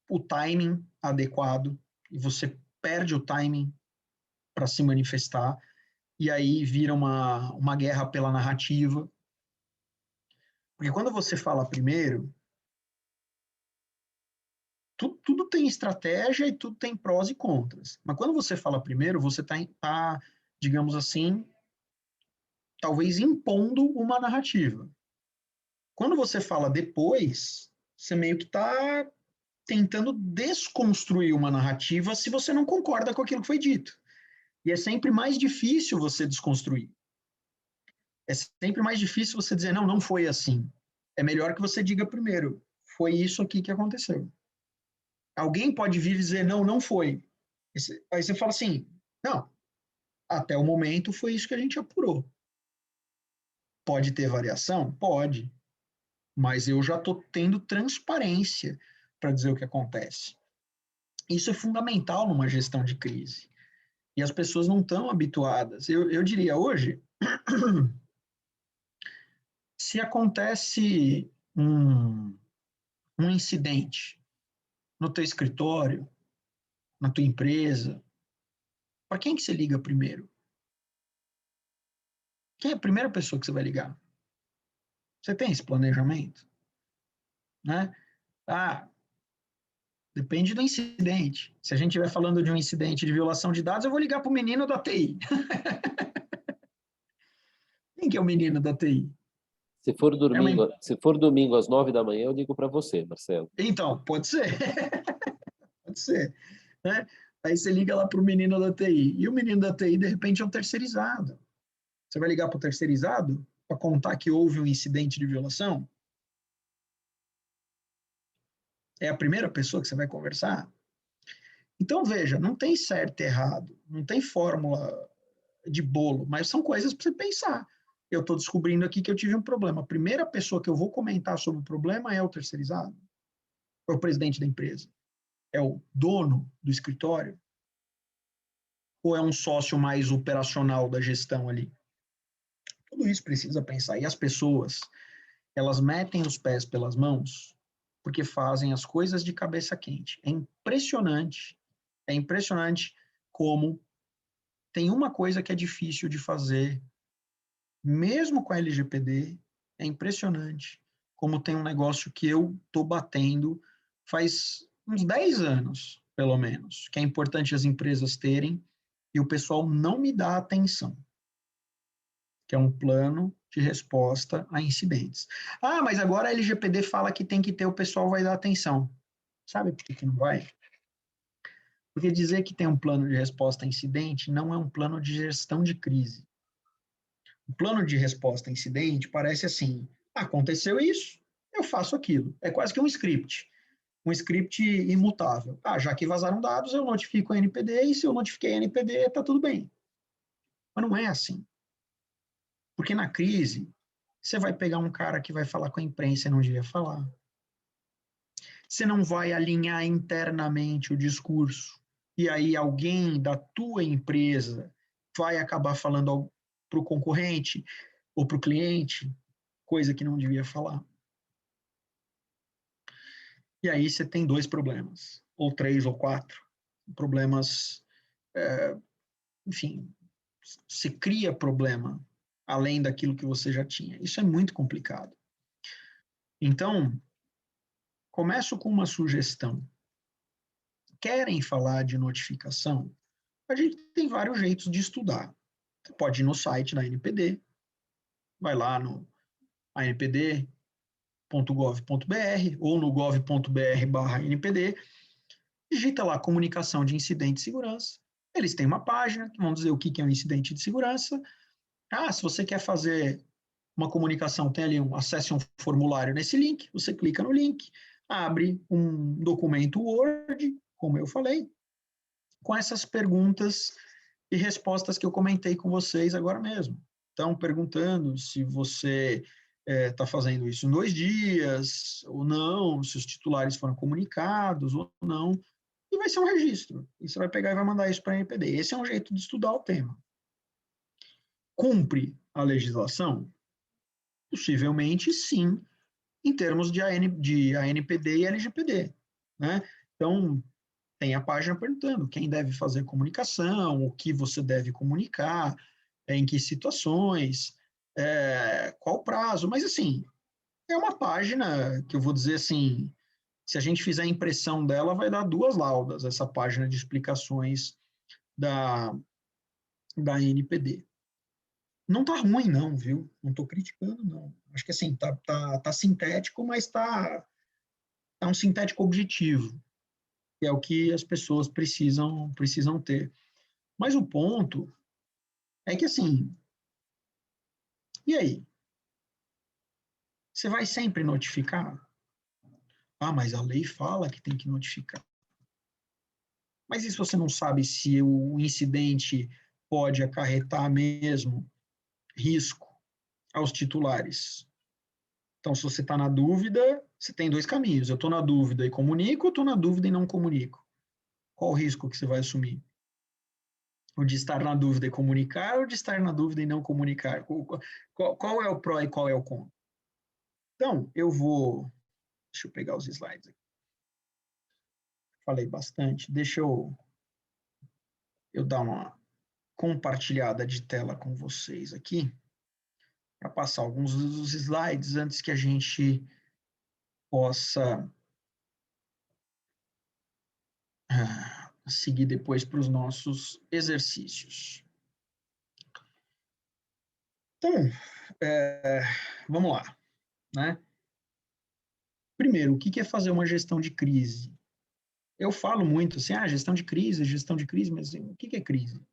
Speaker 1: o timing adequado e você perde o timing para se manifestar e aí vira uma guerra pela narrativa. Porque quando você fala primeiro, tudo tem estratégia e tudo tem prós e contras. Mas quando você fala primeiro, você está, digamos assim, talvez impondo uma narrativa. Quando você fala depois, você meio que está tentando desconstruir uma narrativa se você não concorda com aquilo que foi dito. E é sempre mais difícil você desconstruir. É sempre mais difícil você dizer, não, não foi assim. É melhor que você diga primeiro, foi isso aqui que aconteceu. Alguém pode vir e dizer, não, não foi. Aí você fala assim, não, até o momento foi isso que a gente apurou. Pode ter variação? Pode. Mas eu já estou tendo transparência para dizer o que acontece. Isso é fundamental numa gestão de crise. E as pessoas não estão habituadas. Eu diria hoje, se acontece um incidente no teu escritório, na tua empresa, para quem que você liga primeiro? Quem é a primeira pessoa que você vai ligar? Você tem esse planejamento? Né? Ah, depende do incidente. Se a gente estiver falando de um incidente de violação de dados, eu vou ligar para o menino da TI. Quem que é o menino da TI?
Speaker 2: Se for domingo às 9 da manhã, eu ligo para você, Marcelo.
Speaker 1: Então, pode ser. Pode ser. Né? Aí você liga lá para o menino da TI. E o menino da TI, de repente, é um terceirizado. Você vai ligar para o terceirizado para contar que houve um incidente de violação? É a primeira pessoa que você vai conversar? Então, veja, não tem certo e errado, não tem fórmula de bolo, mas são coisas para você pensar. Eu estou descobrindo aqui que eu tive um problema. A primeira pessoa que eu vou comentar sobre o problema é o terceirizado, é o presidente da empresa. é o dono do escritório? Ou é um sócio mais operacional da gestão ali? Tudo isso precisa pensar. E as pessoas, elas metem os pés pelas mãos porque fazem as coisas de cabeça quente. É impressionante como tem uma coisa que é difícil de fazer, mesmo com a LGPD, é impressionante como tem um negócio que eu estou batendo faz uns 10 anos, pelo menos, que é importante as empresas terem e o pessoal não me dá atenção, que é um plano de resposta a incidentes. Ah, mas agora a LGPD fala que tem que ter, o pessoal vai dar atenção. Sabe por que não vai? Porque dizer que tem um plano de resposta a incidente não é um plano de gestão de crise. O plano de resposta a incidente parece assim: aconteceu isso, eu faço aquilo. É quase que um script imutável. Ah, já que vazaram dados, eu notifico a NPD e se eu notifiquei a NPD, está tudo bem. Mas não é assim. Porque na crise, você vai pegar um cara que vai falar com a imprensa e não devia falar. Você não vai alinhar internamente o discurso. E aí alguém da tua empresa vai acabar falando para o concorrente ou para o cliente coisa que não devia falar. E aí você tem 2 problemas, ou 3 ou 4 problemas, enfim, você cria problema além daquilo que você já tinha. Isso é muito complicado. Então, começo com uma sugestão. Querem falar de notificação? A gente tem vários jeitos de estudar. Você pode ir no site da NPD, vai lá no anpd.gov.br ou no gov.br/NPD, digita lá comunicação de incidente de segurança. Eles têm uma página que vão dizer o que é um incidente de segurança. Ah, se você quer fazer uma comunicação, tem ali acesse um formulário nesse link, você clica no link, abre um documento Word, como eu falei, com essas perguntas e respostas que eu comentei com vocês agora mesmo. Então, perguntando se você está fazendo isso em 2 dias ou não, se os titulares foram comunicados ou não, e vai ser um registro. E você vai pegar e vai mandar isso para a NPD. Esse é um jeito de estudar o tema. Cumpre a legislação? Possivelmente, sim, em termos de ANPD e LGPD. Né? Então, tem a página perguntando quem deve fazer comunicação, o que você deve comunicar, em que situações, qual o prazo. Mas, assim, é uma página que eu vou dizer assim, se a gente fizer a impressão dela, vai dar 2 laudas, essa página de explicações da NPD. Não tá ruim, não, viu? Não estou criticando, não. Acho que assim, tá sintético, mas tá um sintético objetivo, que é o que as pessoas precisam ter. Mas o ponto é que assim, e aí? Você vai sempre notificar? Ah, mas a lei fala que tem que notificar. Mas e se você não sabe se o incidente pode acarretar mesmo risco aos titulares? Então, se você está na dúvida, você tem 2 caminhos. Eu estou na dúvida e comunico, ou estou na dúvida e não comunico? Qual o risco que você vai assumir? O de estar na dúvida e comunicar, ou de estar na dúvida e não comunicar? Qual é o pró e qual é o contra? Então, deixa eu pegar os slides aqui. Falei bastante. Deixa eu dar uma compartilhada de tela com vocês aqui, para passar alguns dos slides antes que a gente possa seguir depois para os nossos exercícios. Então, vamos lá. Né? Primeiro, o que é fazer uma gestão de crise? Eu falo muito assim, gestão de crise, mas assim, o que é crise?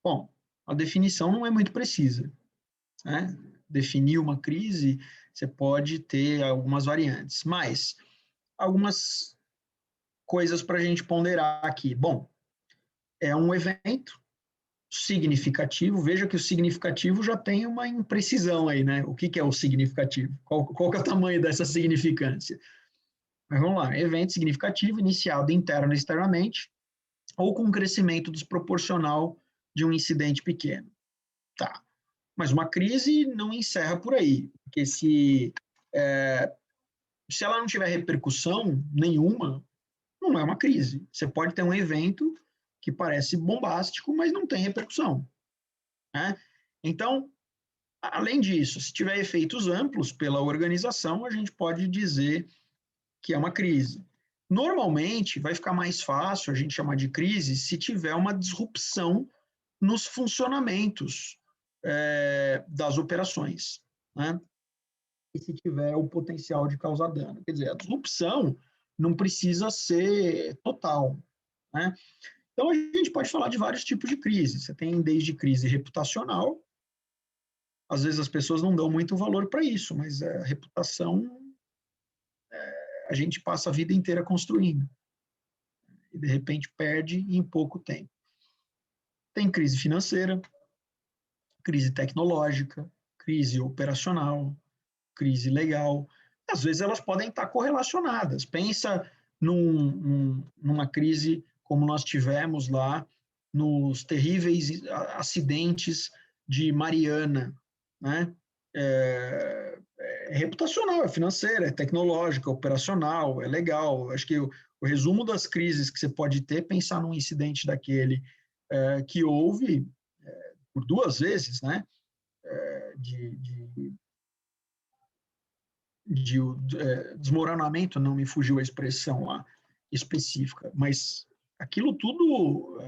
Speaker 1: Bom, a definição não é muito precisa. Né? Definir uma crise, você pode ter algumas variantes, mas algumas coisas para a gente ponderar aqui. Bom, é um evento significativo, veja que o significativo já tem uma imprecisão aí, né? O que é o significativo? Qual que é o tamanho dessa significância? Mas vamos lá, evento significativo iniciado interno e externamente, ou com um crescimento desproporcional de um incidente pequeno. Tá. Mas uma crise não encerra por aí, porque se ela não tiver repercussão nenhuma, não é uma crise. Você pode ter um evento que parece bombástico, mas não tem repercussão, né? Então, além disso, se tiver efeitos amplos pela organização, a gente pode dizer que é uma crise. Normalmente, vai ficar mais fácil a gente chamar de crise se tiver uma disrupção nos funcionamentos das operações, né? E se tiver o potencial de causar dano. Quer dizer, a disrupção não precisa ser total, né? Então, a gente pode falar de vários tipos de crise. Você tem desde crise reputacional, às vezes as pessoas não dão muito valor para isso, mas a reputação a gente passa a vida inteira construindo e de repente perde em pouco tempo. Tem crise financeira, crise tecnológica, crise operacional, crise legal. Às vezes elas podem estar correlacionadas. Pensa numa crise como nós tivemos lá nos terríveis acidentes de Mariana, né? É reputacional, é financeira, é tecnológica, operacional, é legal. Acho que o resumo das crises que você pode ter é pensar num incidente daquele que houve por 2 vezes, né? De desmoronamento, não me fugiu a expressão lá específica, mas aquilo tudo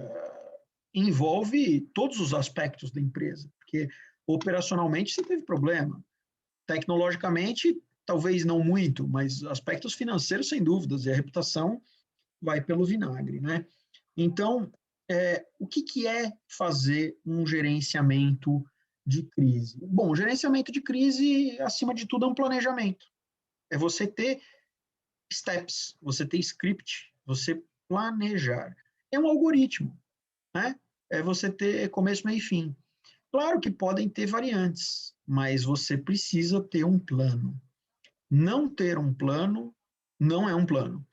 Speaker 1: envolve todos os aspectos da empresa, porque operacionalmente você teve problema, tecnologicamente talvez não muito, mas aspectos financeiros sem dúvidas, e a reputação vai pelo vinagre, né? Então, o que é fazer um gerenciamento de crise? Bom, o gerenciamento de crise, acima de tudo, é um planejamento. É você ter steps, você ter script, você planejar. É um algoritmo, né? É você ter começo, meio e fim. Claro que podem ter variantes, mas você precisa ter um plano. Não ter um plano não é um plano.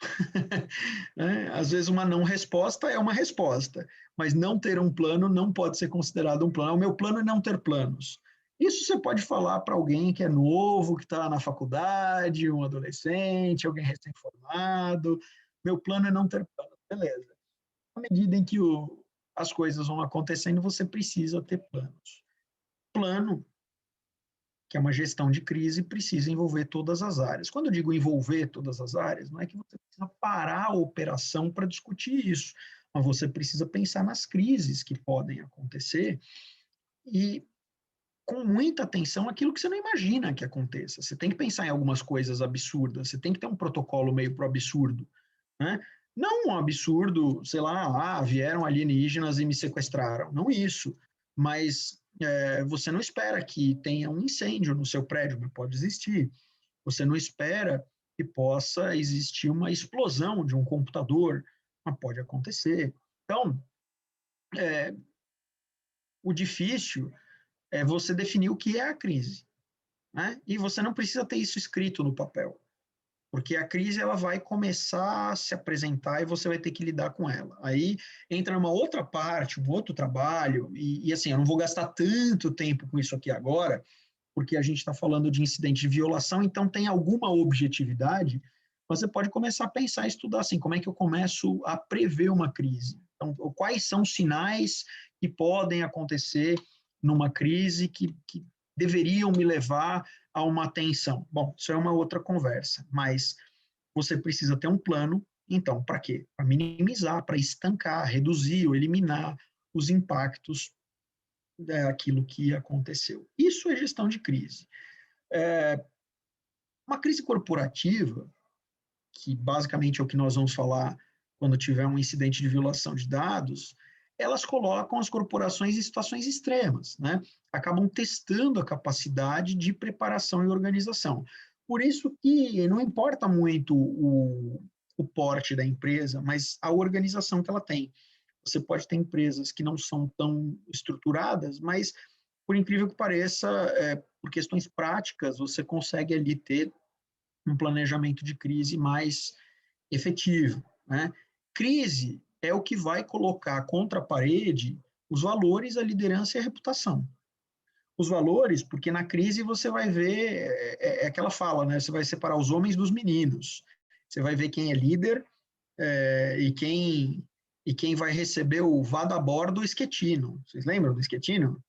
Speaker 1: Às vezes uma não resposta é uma resposta, mas não ter um plano não pode ser considerado um plano. O meu plano é não ter planos. Isso você pode falar para alguém que é novo, que está na faculdade, um adolescente, alguém recém-formado. Meu plano é não ter plano. Beleza. À medida em que as coisas vão acontecendo, você precisa ter planos. Plano, que é uma gestão de crise, precisa envolver todas as áreas. Quando eu digo envolver todas as áreas, não é que você precisa parar a operação para discutir isso, mas você precisa pensar nas crises que podem acontecer e com muita atenção aquilo que você não imagina que aconteça. Você tem que pensar em algumas coisas absurdas, você tem que ter um protocolo meio para o absurdo, né? Não um absurdo, sei lá, vieram alienígenas e me sequestraram, não isso, mas você não espera que tenha um incêndio no seu prédio, mas pode existir. Você não espera que possa existir uma explosão de um computador, mas pode acontecer. Então, o difícil é você definir o que é a crise, né? E você não precisa ter isso escrito no papel, porque a crise ela vai começar a se apresentar e você vai ter que lidar com ela. Aí entra uma outra parte, um outro trabalho, e assim, eu não vou gastar tanto tempo com isso aqui agora, porque a gente está falando de incidente de violação, então tem alguma objetividade, você pode começar a pensar, a estudar assim, como é que eu começo a prever uma crise? Então, quais são os sinais que podem acontecer numa crise que deveriam me levar a uma atenção? Bom, isso é uma outra conversa, mas você precisa ter um plano, então, para quê? Para minimizar, para estancar, reduzir ou eliminar os impactos daquilo que aconteceu. Isso é gestão de crise. Uma crise corporativa, que basicamente é o que nós vamos falar quando tiver um incidente de violação de dados, elas colocam as corporações em situações extremas, né? Acabam testando a capacidade de preparação e organização. Por isso que não importa muito o porte da empresa, mas a organização que ela tem. Você pode ter empresas que não são tão estruturadas, mas, por incrível que pareça, por questões práticas, você consegue ali ter um planejamento de crise mais efetivo, né? Crise é o que vai colocar contra a parede os valores, a liderança e a reputação. Os valores, porque na crise você vai ver, é aquela fala, né? Você vai separar os homens dos meninos. Você vai ver quem é líder e quem vai receber o vada bordo esquetino. Vocês lembram do esquetino?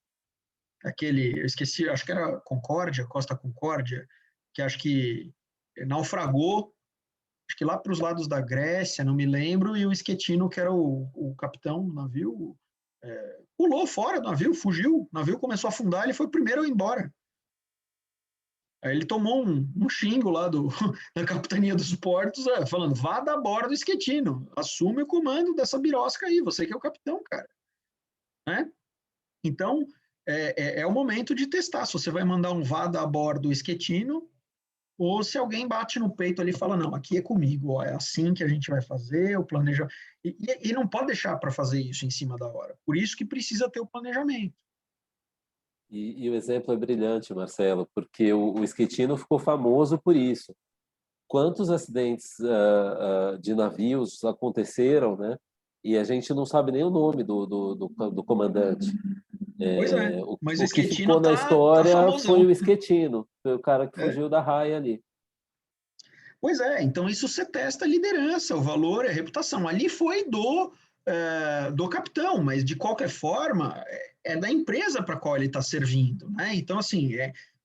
Speaker 1: Aquele, eu esqueci, acho que era Concórdia, Costa Concórdia, que acho que naufragou, acho que lá para os lados da Grécia, não me lembro, e o esquetino, que era o capitão do navio, pulou fora do navio, fugiu, o navio começou a afundar, ele foi o primeiro a ir embora. Aí ele tomou um xingo lá da capitania dos portos, falando, vá da bordo esquetino, assume o comando dessa birosca aí, você que é o capitão, cara. Né? Então, é o momento de testar, se você vai mandar um vada a bordo esquetino, ou se alguém bate no peito ali e fala, não, aqui é comigo, ó, é assim que a gente vai fazer, o planeja... E não pode deixar para fazer isso em cima da hora. Por isso que precisa ter o planejamento.
Speaker 2: E o exemplo é brilhante, Marcelo, porque o esquetino ficou famoso por isso. Quantos acidentes de navios aconteceram, né? E a gente não sabe nem o nome do comandante.
Speaker 1: Pois é, mas o
Speaker 2: O que
Speaker 1: esquetino
Speaker 2: ficou na
Speaker 1: tá
Speaker 2: história foi
Speaker 1: famosão.
Speaker 2: o esquetino, foi o cara que
Speaker 1: É.
Speaker 2: fugiu da raia ali.
Speaker 1: Pois é, então isso você testa a liderança, o valor, a reputação. Ali foi do capitão, mas de qualquer forma é da empresa para a qual ele está servindo, né? Então assim,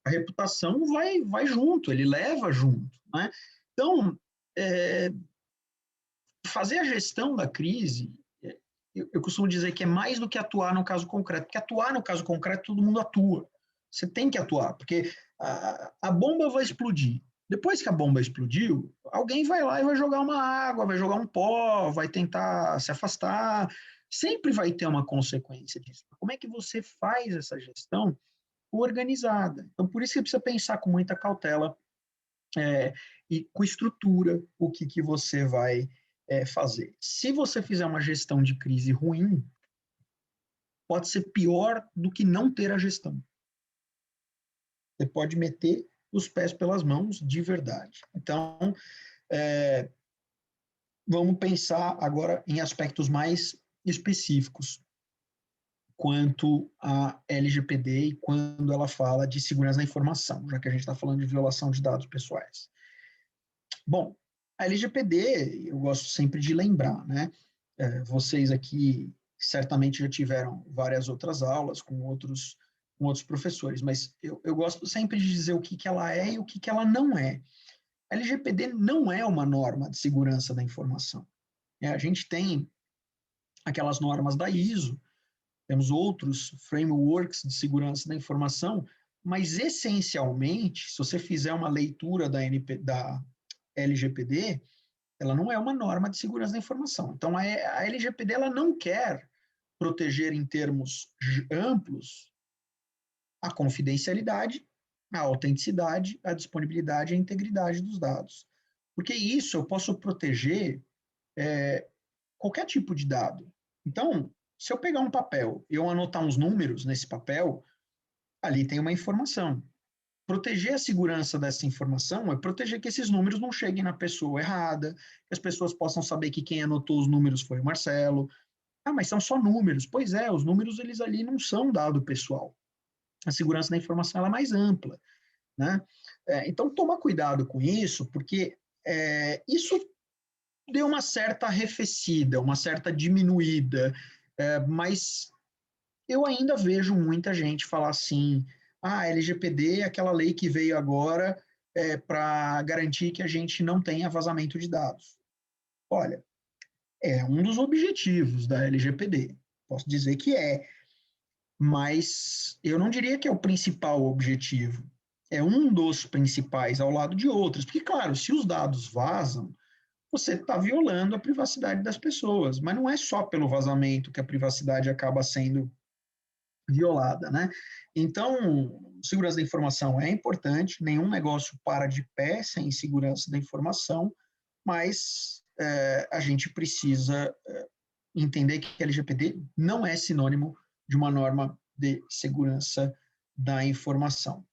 Speaker 1: a reputação vai junto, ele leva junto, né? Então fazer a gestão da crise, eu costumo dizer que é mais do que atuar no caso concreto, porque atuar no caso concreto todo mundo atua. Você tem que atuar, porque a bomba vai explodir. Depois que a bomba explodiu, alguém vai lá e vai jogar uma água, vai jogar um pó, vai tentar se afastar. Sempre vai ter uma consequência disso. Como é que você faz essa gestão organizada? Então, por isso que precisa pensar com muita cautela e com estrutura o que você vai fazer. Se você fizer uma gestão de crise ruim, pode ser pior do que não ter a gestão. Você pode meter os pés pelas mãos de verdade. Então, vamos pensar agora em aspectos mais específicos quanto à LGPD e quando ela fala de segurança da informação, já que a gente está falando de violação de dados pessoais. Bom, a LGPD, eu gosto sempre de lembrar, né? Vocês aqui certamente já tiveram várias outras aulas com outros professores, mas eu gosto sempre de dizer o que ela é e o que ela não é. A LGPD não é uma norma de segurança da informação. A gente tem aquelas normas da ISO, temos outros frameworks de segurança da informação, mas essencialmente, se você fizer uma leitura da LGPD, ela não é uma norma de segurança da informação. Então, a LGPD ela não quer proteger em termos amplos a confidencialidade, a autenticidade, a disponibilidade e a integridade dos dados. Porque isso eu posso proteger qualquer tipo de dado. Então, se eu pegar um papel e eu anotar uns números nesse papel, ali tem uma informação. Proteger a segurança dessa informação é proteger que esses números não cheguem na pessoa errada, que as pessoas possam saber que quem anotou os números foi o Marcelo. Ah, mas são só números. Pois é, os números eles ali não são dado pessoal. A segurança da informação ela é mais ampla, né? Então, toma cuidado com isso, porque isso deu uma certa arrefecida, uma certa diminuída, mas eu ainda vejo muita gente falar assim, LGPD é aquela lei que veio agora para garantir que a gente não tenha vazamento de dados. Olha, é um dos objetivos da LGPD, posso dizer que mas eu não diria que é o principal objetivo. É um dos principais ao lado de outros, porque, claro, se os dados vazam, você está violando a privacidade das pessoas, mas não é só pelo vazamento que a privacidade acaba sendo violada, né? Então, segurança da informação é importante, nenhum negócio para de pé sem segurança da informação, mas a gente precisa entender que a LGPD não é sinônimo de uma norma de segurança da informação.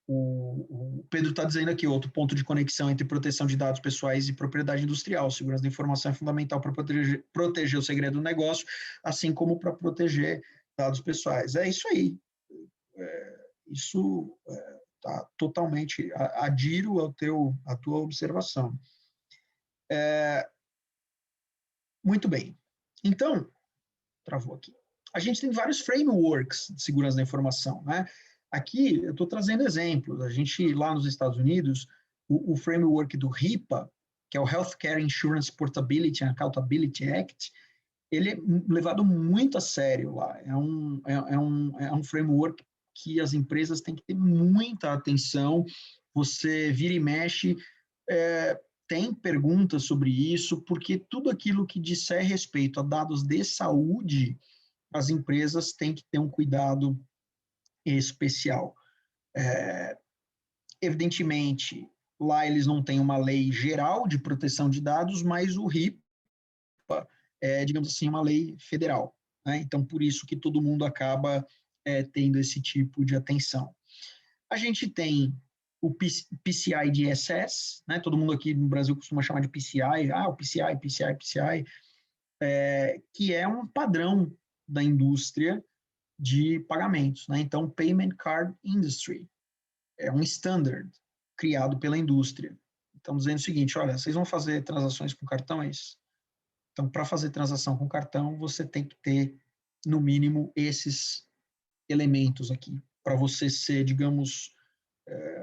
Speaker 1: O Pedro está dizendo aqui, outro ponto de conexão entre proteção de dados pessoais e propriedade industrial. Segurança da informação é fundamental para proteger o segredo do negócio, assim como para proteger dados pessoais. É isso aí. Isso está totalmente, adiro à tua observação. Muito bem. Então, travou aqui. A gente tem vários frameworks de segurança da informação, né? Aqui eu estou trazendo exemplos. A gente, lá nos Estados Unidos, o framework do HIPAA, que é o Healthcare Insurance Portability and Accountability Act, ele é levado muito a sério lá. É um framework que as empresas têm que ter muita atenção. Você vira e mexe, tem perguntas sobre isso, porque tudo aquilo que disser respeito a dados de saúde, as empresas têm que ter um cuidado especial. Evidentemente, lá eles não têm uma lei geral de proteção de dados, mas o HIPAA é, digamos assim, uma lei federal, né? Então, por isso que todo mundo acaba tendo esse tipo de atenção. A gente tem o PCI DSS, né? Todo mundo aqui no Brasil costuma chamar de PCI, o PCI, que é um padrão da indústria de pagamentos, né? Então, Payment Card Industry é um standard criado pela indústria. Estamos dizendo o seguinte, olha, vocês vão fazer transações com cartões? Então, para fazer transação com cartão, você tem que ter, no mínimo, esses elementos aqui, para você ser, digamos,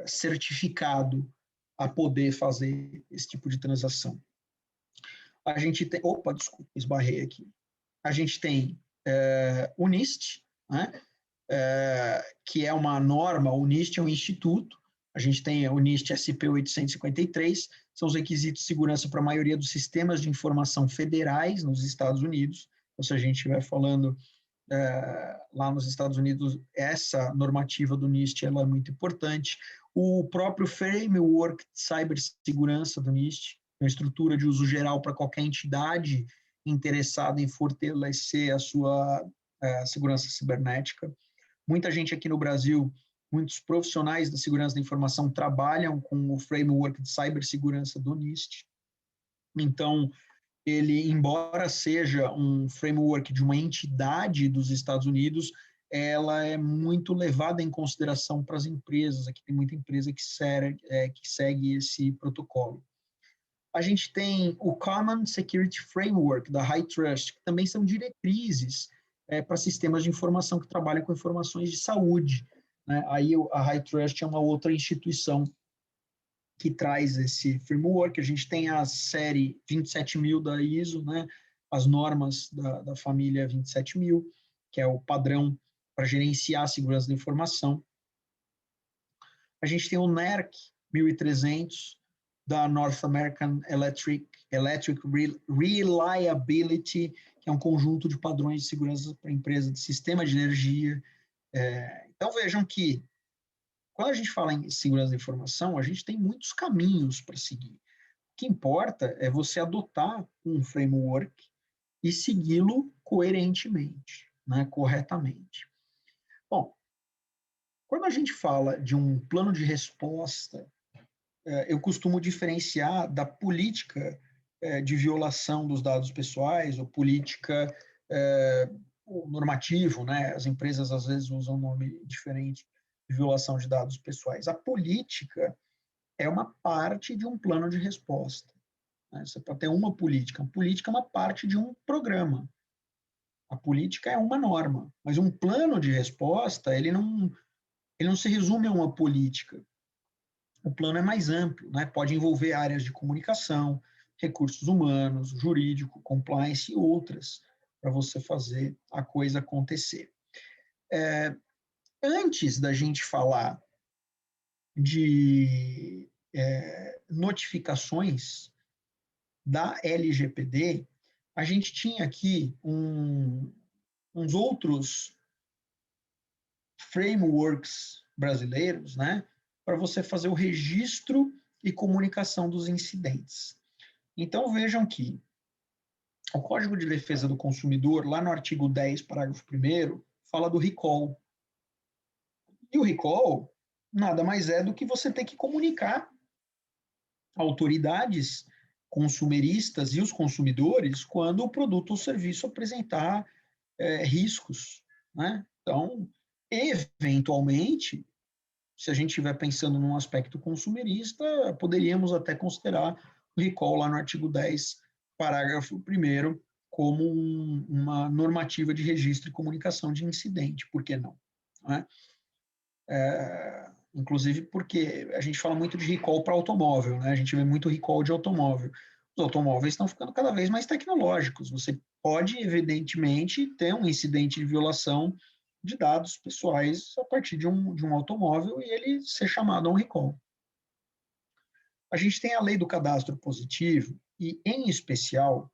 Speaker 1: certificado a poder fazer esse tipo de transação. A gente tem... Opa, desculpa, esbarrei aqui. A gente tem o NIST, né? Que é uma norma, o NIST é um instituto, a gente tem o NIST SP 853, são os requisitos de segurança para a maioria dos sistemas de informação federais nos Estados Unidos, ou seja, a gente vai falando lá nos Estados Unidos, essa normativa do NIST ela é muito importante. O próprio framework de cibersegurança do NIST, uma estrutura de uso geral para qualquer entidade interessada em fortalecer a sua segurança cibernética. Muita gente aqui no Brasil, muitos profissionais da segurança da informação trabalham com o framework de cibersegurança do NIST. Então, ele, embora seja um framework de uma entidade dos Estados Unidos, ela é muito levada em consideração para as empresas. Aqui tem muita empresa que segue esse protocolo. A gente tem o Common Security Framework, da HITRUST, que também são diretrizes para sistemas de informação que trabalham com informações de saúde, né? Aí a HITRUST é uma outra instituição que traz esse framework. A gente tem a série 27000 da ISO, né? As normas da família 27000, que é o padrão para gerenciar a segurança da informação. A gente tem o NERC 1300, da North American Electric Reliability, que é um conjunto de padrões de segurança para a empresa de sistema de energia. Então, vejam que, quando a gente fala em segurança da informação, a gente tem muitos caminhos para seguir. O que importa é você adotar um framework e segui-lo coerentemente, né, corretamente. Bom, quando a gente fala de um plano de resposta, eu costumo diferenciar da política de violação dos dados pessoais, ou política o normativo, né? As empresas às vezes usam um nome diferente de violação de dados pessoais. A política é uma parte de um plano de resposta, né? Você pode ter uma política. A política é uma parte de um programa. A política é uma norma, mas um plano de resposta, ele não se resume a uma política. O plano é mais amplo, né? Pode envolver áreas de comunicação, recursos humanos, jurídico, compliance e outras, para você fazer a coisa acontecer. Antes da gente falar de notificações da LGPD, a gente tinha aqui uns outros frameworks brasileiros, né, para você fazer o registro e comunicação dos incidentes. Então, vejam que o Código de Defesa do Consumidor, lá no artigo 10, parágrafo 1º, fala do recall. E o recall nada mais é do que você ter que comunicar autoridades consumeristas e os consumidores quando o produto ou serviço apresentar riscos, né? Então, eventualmente, se a gente estiver pensando num aspecto consumerista, poderíamos até considerar o recall lá no artigo 10, parágrafo 1º, como uma normativa de registro e comunicação de incidente, por que não? Né? Inclusive porque a gente fala muito de recall para automóvel, né? A gente vê muito recall de automóvel. Os automóveis estão ficando cada vez mais tecnológicos. Você pode, evidentemente, ter um incidente de violação de dados pessoais a partir de um automóvel e ele ser chamado a um recall. A gente tem a lei do cadastro positivo e, em especial,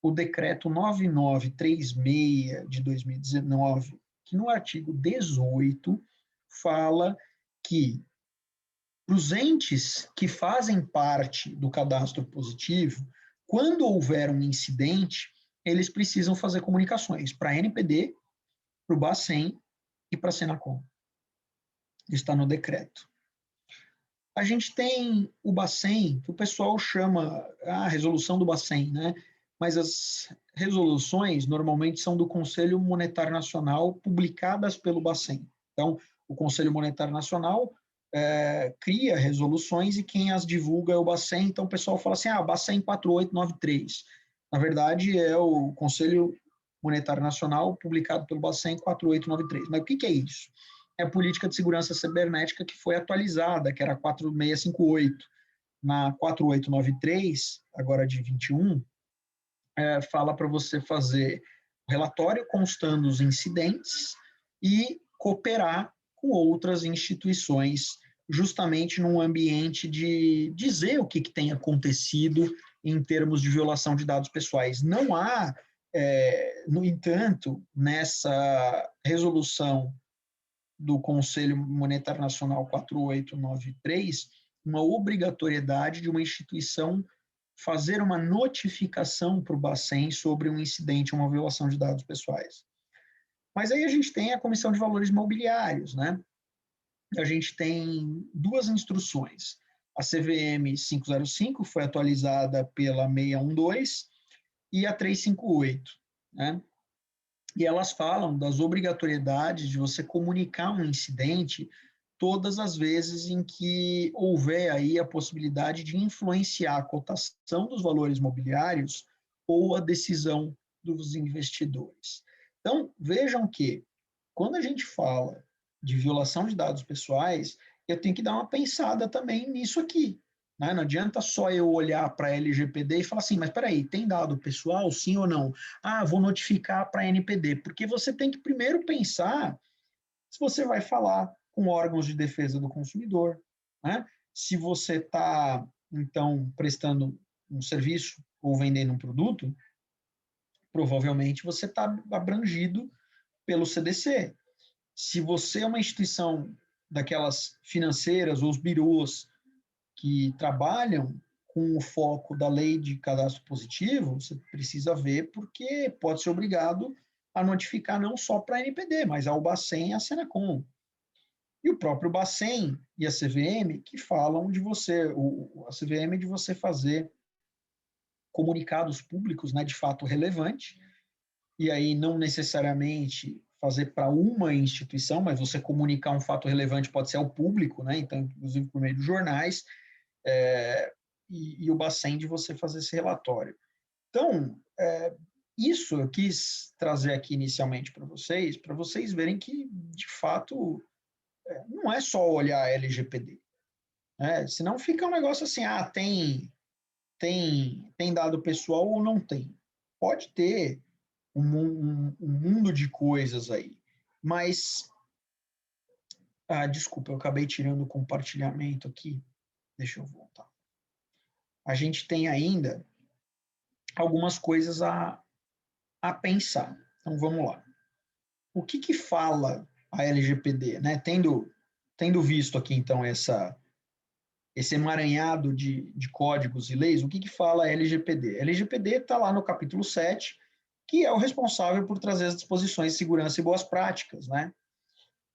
Speaker 1: o decreto 9936 de 2019, que no artigo 18 fala que os entes que fazem parte do cadastro positivo, quando houver um incidente, eles precisam fazer comunicações para a NPD, para o Bacen e para a Senacom. Está no decreto. A gente tem o Bacen, que o pessoal chama a resolução do Bacen, né? Mas as resoluções normalmente são do Conselho Monetário Nacional, publicadas pelo Bacen. Então, o Conselho Monetário Nacional cria resoluções e quem as divulga é o Bacen. Então, o pessoal fala assim, Bacen 4893. Na verdade, é o Conselho Monetário Nacional, publicado pelo Bacen 4893. Mas o que é isso? É a política de segurança cibernética que foi atualizada, que era 4658. Na 4893, agora de 21, fala para você fazer relatório constando os incidentes e cooperar com outras instituições, justamente num ambiente de dizer o que tem acontecido em termos de violação de dados pessoais. Não há, no entanto, nessa resolução do Conselho Monetário Nacional 4893, uma obrigatoriedade de uma instituição fazer uma notificação para o Bacen sobre um incidente, uma violação de dados pessoais. Mas aí a gente tem a Comissão de Valores Mobiliários, né? A gente tem duas instruções. A CVM 505 foi atualizada pela 612 e a 358, né? E elas falam das obrigatoriedades de você comunicar um incidente todas as vezes em que houver aí a possibilidade de influenciar a cotação dos valores mobiliários ou a decisão dos investidores. Então, vejam que, quando a gente fala de violação de dados pessoais, eu tenho que dar uma pensada também nisso aqui. Né? Não adianta só eu olhar para a LGPD e falar assim, mas espera aí, tem dado pessoal, sim ou não? Vou notificar para a NPD, porque você tem que primeiro pensar se você vai falar com órgãos de defesa do consumidor, né? Se você está, então, prestando um serviço ou vendendo um produto, provavelmente você está abrangido pelo CDC. Se você é uma instituição daquelas financeiras ou os birôs que trabalham com o foco da lei de cadastro positivo, você precisa ver porque pode ser obrigado a notificar não só para a NPD, mas ao Bacen e à Senacom. E o próprio Bacen e a CVM que falam de você, a CVM de você fazer comunicados públicos, né, de fato relevante, e aí não necessariamente fazer para uma instituição, mas você comunicar um fato relevante pode ser ao público, né, então, inclusive por meio dos jornais, e o Bacen de você fazer esse relatório. Então, isso eu quis trazer aqui inicialmente para vocês verem que, de fato, não é só olhar a LGPD. Né? Senão fica um negócio assim, tem dado pessoal ou não tem. Pode ter um mundo de coisas aí. Mas, desculpa, eu acabei tirando o compartilhamento aqui. Deixa eu voltar. A gente tem ainda algumas coisas a pensar. Então, vamos lá. O que fala a LGPD? Né? Tendo visto aqui, então, esse emaranhado de códigos e leis, o que fala a LGPD? A LGPD está lá no capítulo 7, que é o responsável por trazer as disposições de segurança e boas práticas, né?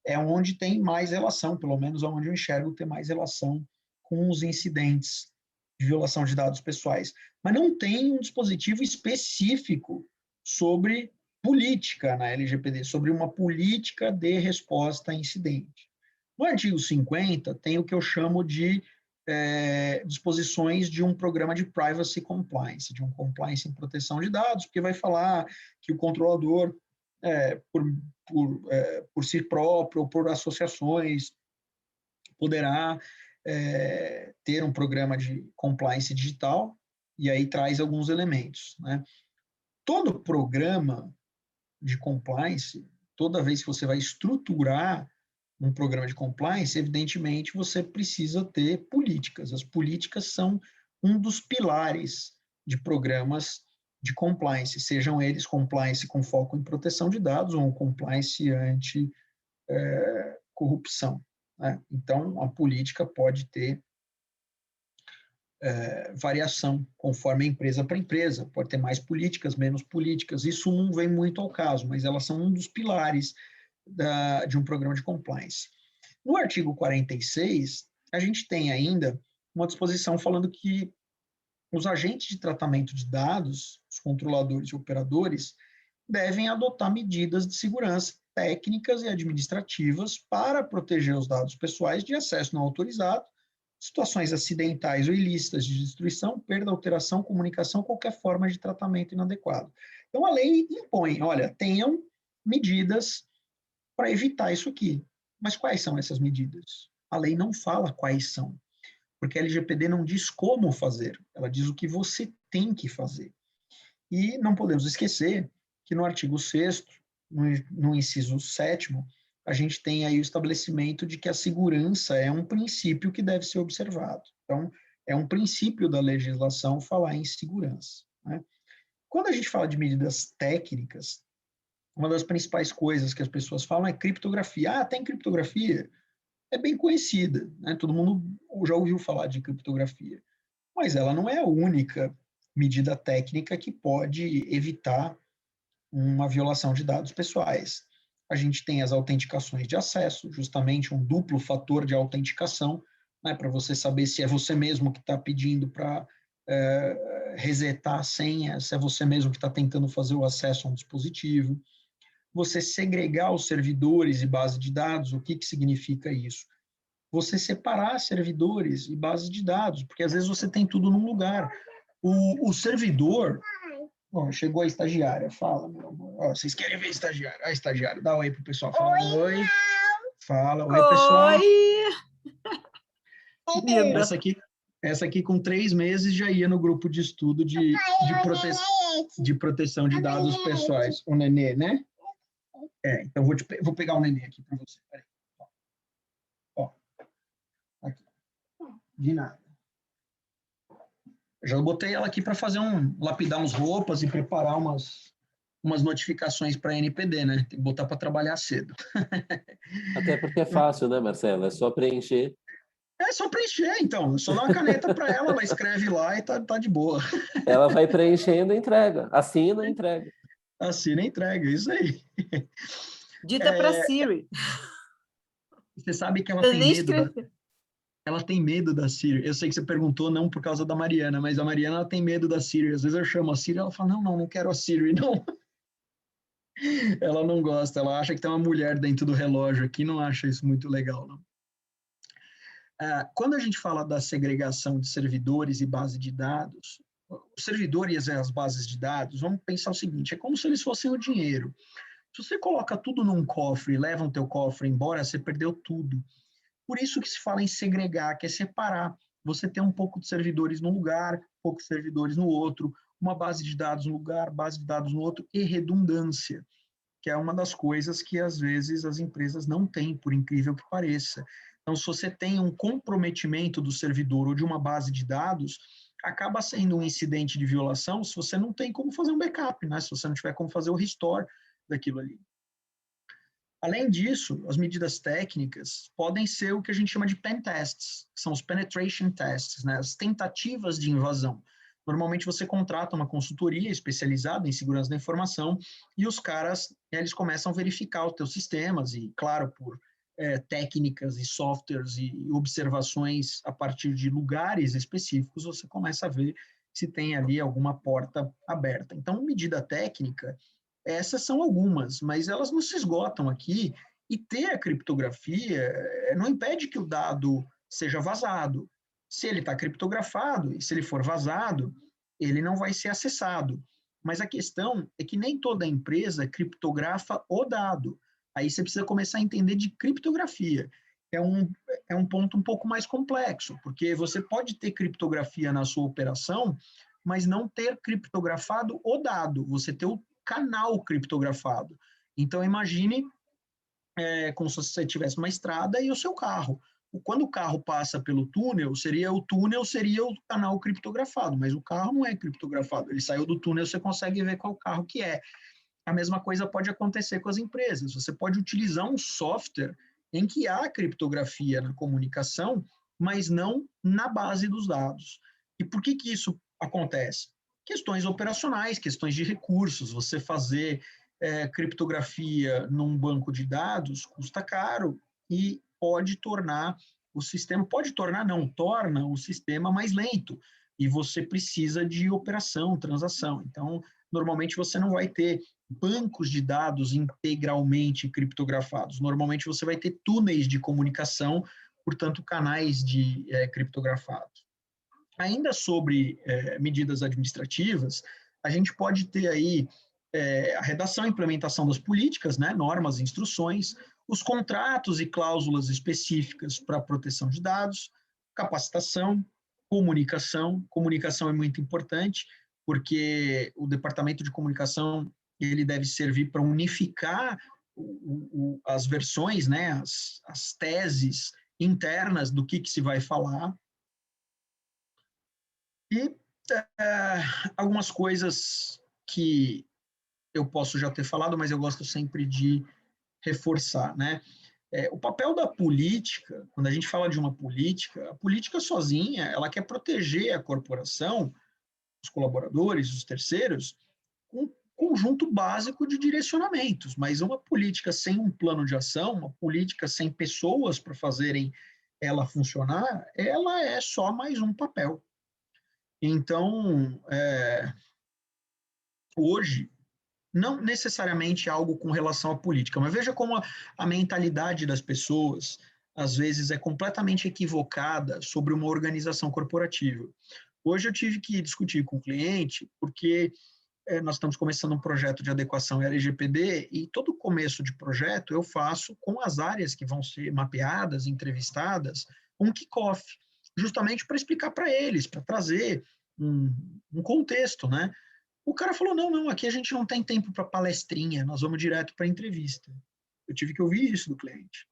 Speaker 1: é onde tem mais relação, pelo menos é onde eu enxergo ter mais relação com os incidentes de violação de dados pessoais. Mas não tem um dispositivo específico sobre política na LGPD, sobre uma política de resposta a incidente. No artigo 50, tem o que eu chamo de disposições de um programa de privacy compliance, de um compliance em proteção de dados, porque vai falar que o controlador, por si próprio ou por associações, poderá ter um programa de compliance digital, e aí traz alguns elementos, né? Todo programa de compliance, toda vez que você vai estruturar um programa de compliance, evidentemente você precisa ter políticas. As políticas são um dos pilares de programas de compliance, sejam eles compliance com foco em proteção de dados ou compliance anti-corrupção. Né? Então, a política pode ter variação conforme a empresa para empresa, pode ter mais políticas, menos políticas, isso não vem muito ao caso, mas elas são um dos pilares de um programa de compliance. No artigo 46, a gente tem ainda uma disposição falando que os agentes de tratamento de dados, os controladores e operadores, devem adotar medidas de segurança técnicas e administrativas para proteger os dados pessoais de acesso não autorizado, situações acidentais ou ilícitas de destruição, perda, alteração, comunicação, qualquer forma de tratamento inadequado. Então, a lei impõe, olha, tenham medidas para evitar isso aqui. Mas quais são essas medidas? A lei não fala quais são, porque a LGPD não diz como fazer, ela diz o que você tem que fazer. E não podemos esquecer que no artigo 6º, no inciso 7º, a gente tem aí o estabelecimento de que a segurança é um princípio que deve ser observado. Então, é um princípio da legislação falar em segurança. Né? Quando a gente fala de medidas técnicas, uma das principais coisas que as pessoas falam é criptografia. Ah, tem criptografia? É bem conhecida, né? Todo mundo já ouviu falar de criptografia. Mas ela não é a única medida técnica que pode evitar uma violação de dados pessoais. A gente tem as autenticações de acesso, justamente um duplo fator de autenticação, né, para você saber se é você mesmo que está pedindo para resetar a senha, se é você mesmo que está tentando fazer o acesso a um dispositivo. Você segregar os servidores e base de dados, o que significa isso? Você separar servidores e bases de dados, porque às vezes você tem tudo num lugar. O servidor... Bom, chegou a estagiária, fala, meu amor. Ó, vocês querem ver a estagiária? A estagiária, dá um oi pro pessoal. Fala, oi. Fala, oi, pessoal.
Speaker 3: Oi! Linda.
Speaker 1: Essa aqui com 3 meses já ia no grupo de estudo de proteção de dados pessoais. O nenê, né? Então vou pegar o nenê aqui para você. Peraí. Ó. Aqui. De nada. Já botei ela aqui para lapidar uns roupas e preparar umas notificações para a NPD, né? Tem que botar para trabalhar cedo.
Speaker 2: Até porque é fácil, né, Marcelo? É só preencher.
Speaker 1: É só preencher, então. Só dá uma caneta para ela, ela escreve lá e tá de boa.
Speaker 2: Ela vai preenchendo e entrega. Assina e entrega.
Speaker 1: Assina e entrega, isso aí.
Speaker 3: Dita para Siri.
Speaker 1: Você sabe que ela tem medo ela tem medo da Siri. Eu sei que você perguntou não por causa da Mariana, mas a Mariana ela tem medo da Siri. Às vezes eu chamo a Siri e ela fala, não quero a Siri, não. Ela não gosta, ela acha que tem uma mulher dentro do relógio aqui, não acha isso muito legal, não. Quando a gente fala da segregação de servidores e base de dados, os servidores e as bases de dados, vamos pensar o seguinte, é como se eles fossem o dinheiro. Se você coloca tudo num cofre e leva o teu cofre embora, você perdeu tudo. Por isso que se fala em segregar, que é separar. Você tem um pouco de servidores num lugar, poucos servidores no outro, uma base de dados num lugar, base de dados no outro, e redundância, que é uma das coisas que às vezes as empresas não têm, por incrível que pareça. Então, se você tem um comprometimento do servidor ou de uma base de dados, acaba sendo um incidente de violação se você não tem como fazer um backup, né? Se você não tiver como fazer o restore daquilo ali. Além disso, as medidas técnicas podem ser o que a gente chama de pen tests, que são os penetration tests, né? As tentativas de invasão. Normalmente você contrata uma consultoria especializada em segurança da informação e os caras, eles começam a verificar os teus sistemas e, claro, por técnicas e softwares e observações a partir de lugares específicos, você começa a ver se tem ali alguma porta aberta. Então, medida técnica, essas são algumas, mas elas não se esgotam aqui, e ter a criptografia não impede que o dado seja vazado. Se ele está criptografado, e se ele for vazado, ele não vai ser acessado. Mas a questão é que nem toda empresa criptografa o dado. Aí você precisa começar a entender de criptografia. É um ponto um pouco mais complexo, porque você pode ter criptografia na sua operação, mas não ter criptografado o dado, você ter o canal criptografado. Então, imagine como se você tivesse uma estrada e o seu carro. Quando o carro passa pelo túnel seria o canal criptografado, mas o carro não é criptografado. Ele saiu do túnel, você consegue ver qual carro que é. A mesma coisa pode acontecer com as empresas. Você pode utilizar um software em que há criptografia na comunicação, mas não na base dos dados. E por que isso acontece? Questões operacionais, questões de recursos. Você fazer criptografia num banco de dados custa caro e pode tornar o sistema, torna o sistema mais lento. E você precisa de operação, transação. Então, normalmente você não vai ter bancos de dados integralmente criptografados. Normalmente você vai ter túneis de comunicação, portanto, canais de criptografados. Ainda sobre medidas administrativas, a gente pode ter aí a redação e implementação das políticas, né, normas e instruções, os contratos e cláusulas específicas para a proteção de dados, capacitação, comunicação. Comunicação é muito importante, porque o departamento de comunicação ele deve servir para unificar as versões, né, as teses internas do que se vai falar. E algumas coisas que eu posso já ter falado, mas eu gosto sempre de reforçar, né? O papel da política, quando a gente fala de uma política, a política sozinha, ela quer proteger a corporação, os colaboradores, os terceiros, com um conjunto básico de direcionamentos, mas uma política sem um plano de ação, uma política sem pessoas para fazerem ela funcionar, ela é só mais um papel. Então, hoje, não necessariamente algo com relação à política, mas veja como a mentalidade das pessoas, às vezes, é completamente equivocada sobre uma organização corporativa. Hoje eu tive que discutir com o cliente, porque nós estamos começando um projeto de adequação LGPD, e todo começo de projeto eu faço com as áreas que vão ser mapeadas, entrevistadas, um kick-off, justamente para explicar para eles, para trazer um contexto, né? O cara falou, não, aqui a gente não tem tempo para palestrinha, nós vamos direto para a entrevista. Eu tive que ouvir isso do cliente.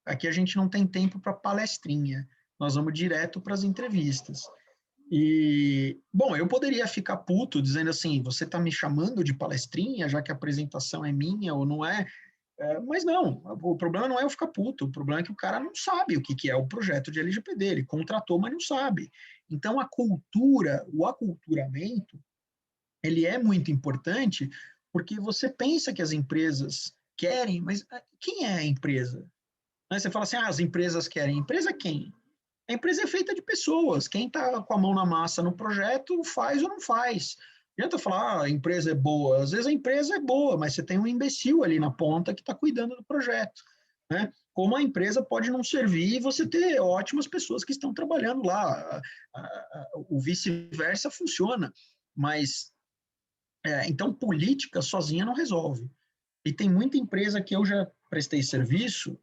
Speaker 1: Aqui a gente não tem tempo para palestrinha, nós vamos direto para as entrevistas. E, bom, eu poderia ficar puto dizendo assim, você está me chamando de palestrinha, já que a apresentação é minha ou não é? Mas não, o problema não é eu ficar puto, o problema é que o cara não sabe o que é o projeto de LGPD, ele contratou, mas não sabe. Então, a cultura, o aculturamento, ele é muito importante, porque você pensa que as empresas querem, mas quem é a empresa? Aí você fala assim, as empresas querem. Empresa quem? A empresa é feita de pessoas. Quem está com a mão na massa no projeto faz ou não faz. Não adianta falar, a empresa é boa. Às vezes a empresa é boa, mas você tem um imbecil ali na ponta que está cuidando do projeto, né? Como a empresa pode não servir e você ter ótimas pessoas que estão trabalhando lá. O vice-versa funciona. Mas então, política sozinha não resolve. E tem muita empresa que eu já prestei serviço,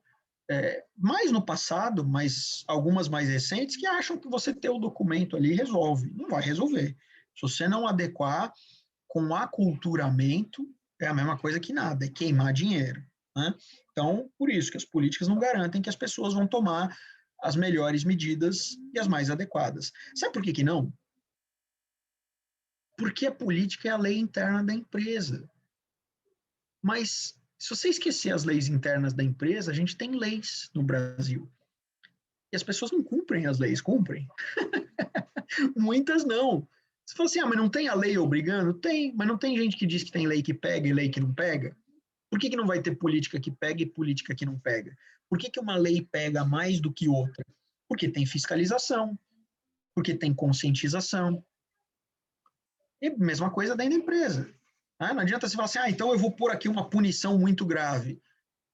Speaker 1: mais no passado, mas algumas mais recentes, que acham que você ter o documento ali resolve. Não vai resolver. Se você não adequar com aculturamento, é a mesma coisa que nada, é queimar dinheiro, né? Então, por isso que as políticas não garantem que as pessoas vão tomar as melhores medidas e as mais adequadas. Sabe por que não? Porque a política é a lei interna da empresa. Mas, se você esquecer as leis internas da empresa, a gente tem leis no Brasil. E as pessoas não cumprem as leis, cumprem? Muitas não. Você fala assim, mas não tem a lei obrigando? Tem, mas não tem gente que diz que tem lei que pega e lei que não pega? Por que não vai ter política que pega e política que não pega? Por que uma lei pega mais do que outra? Porque tem fiscalização, porque tem conscientização. E mesma coisa dentro da empresa. Não adianta você falar assim, então eu vou pôr aqui uma punição muito grave.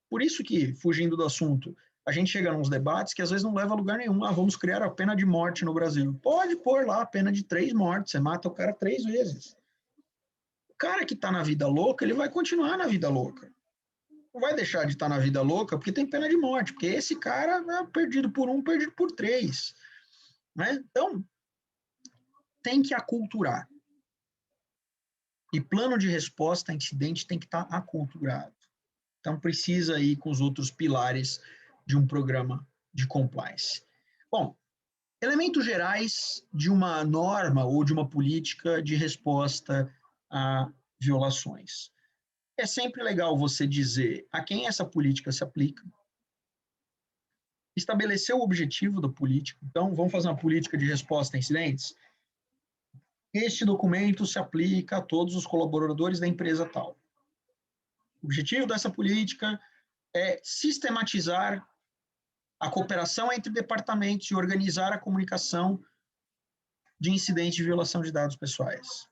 Speaker 1: Por isso que, fugindo do assunto, a gente chega nos debates que às vezes não leva a lugar nenhum. Vamos criar a pena de morte no Brasil. Pode pôr lá a pena de 3 mortes, você mata o cara 3 vezes. O cara que está na vida louca, ele vai continuar na vida louca. Não vai deixar de estar na vida louca porque tem pena de morte, porque esse cara é perdido por 1, perdido por 3. Né? Então, tem que aculturar. E plano de resposta a incidente tem que estar aculturado. Então, precisa ir com os outros pilares de um programa de compliance. Bom, elementos gerais de uma norma ou de uma política de resposta a violações. É sempre legal você dizer a quem essa política se aplica, estabelecer o objetivo da política. Então, vamos fazer uma política de resposta a incidentes? Este documento se aplica a todos os colaboradores da empresa tal. O objetivo dessa política é sistematizar a cooperação entre departamentos e organizar a comunicação de incidentes de violação de dados pessoais.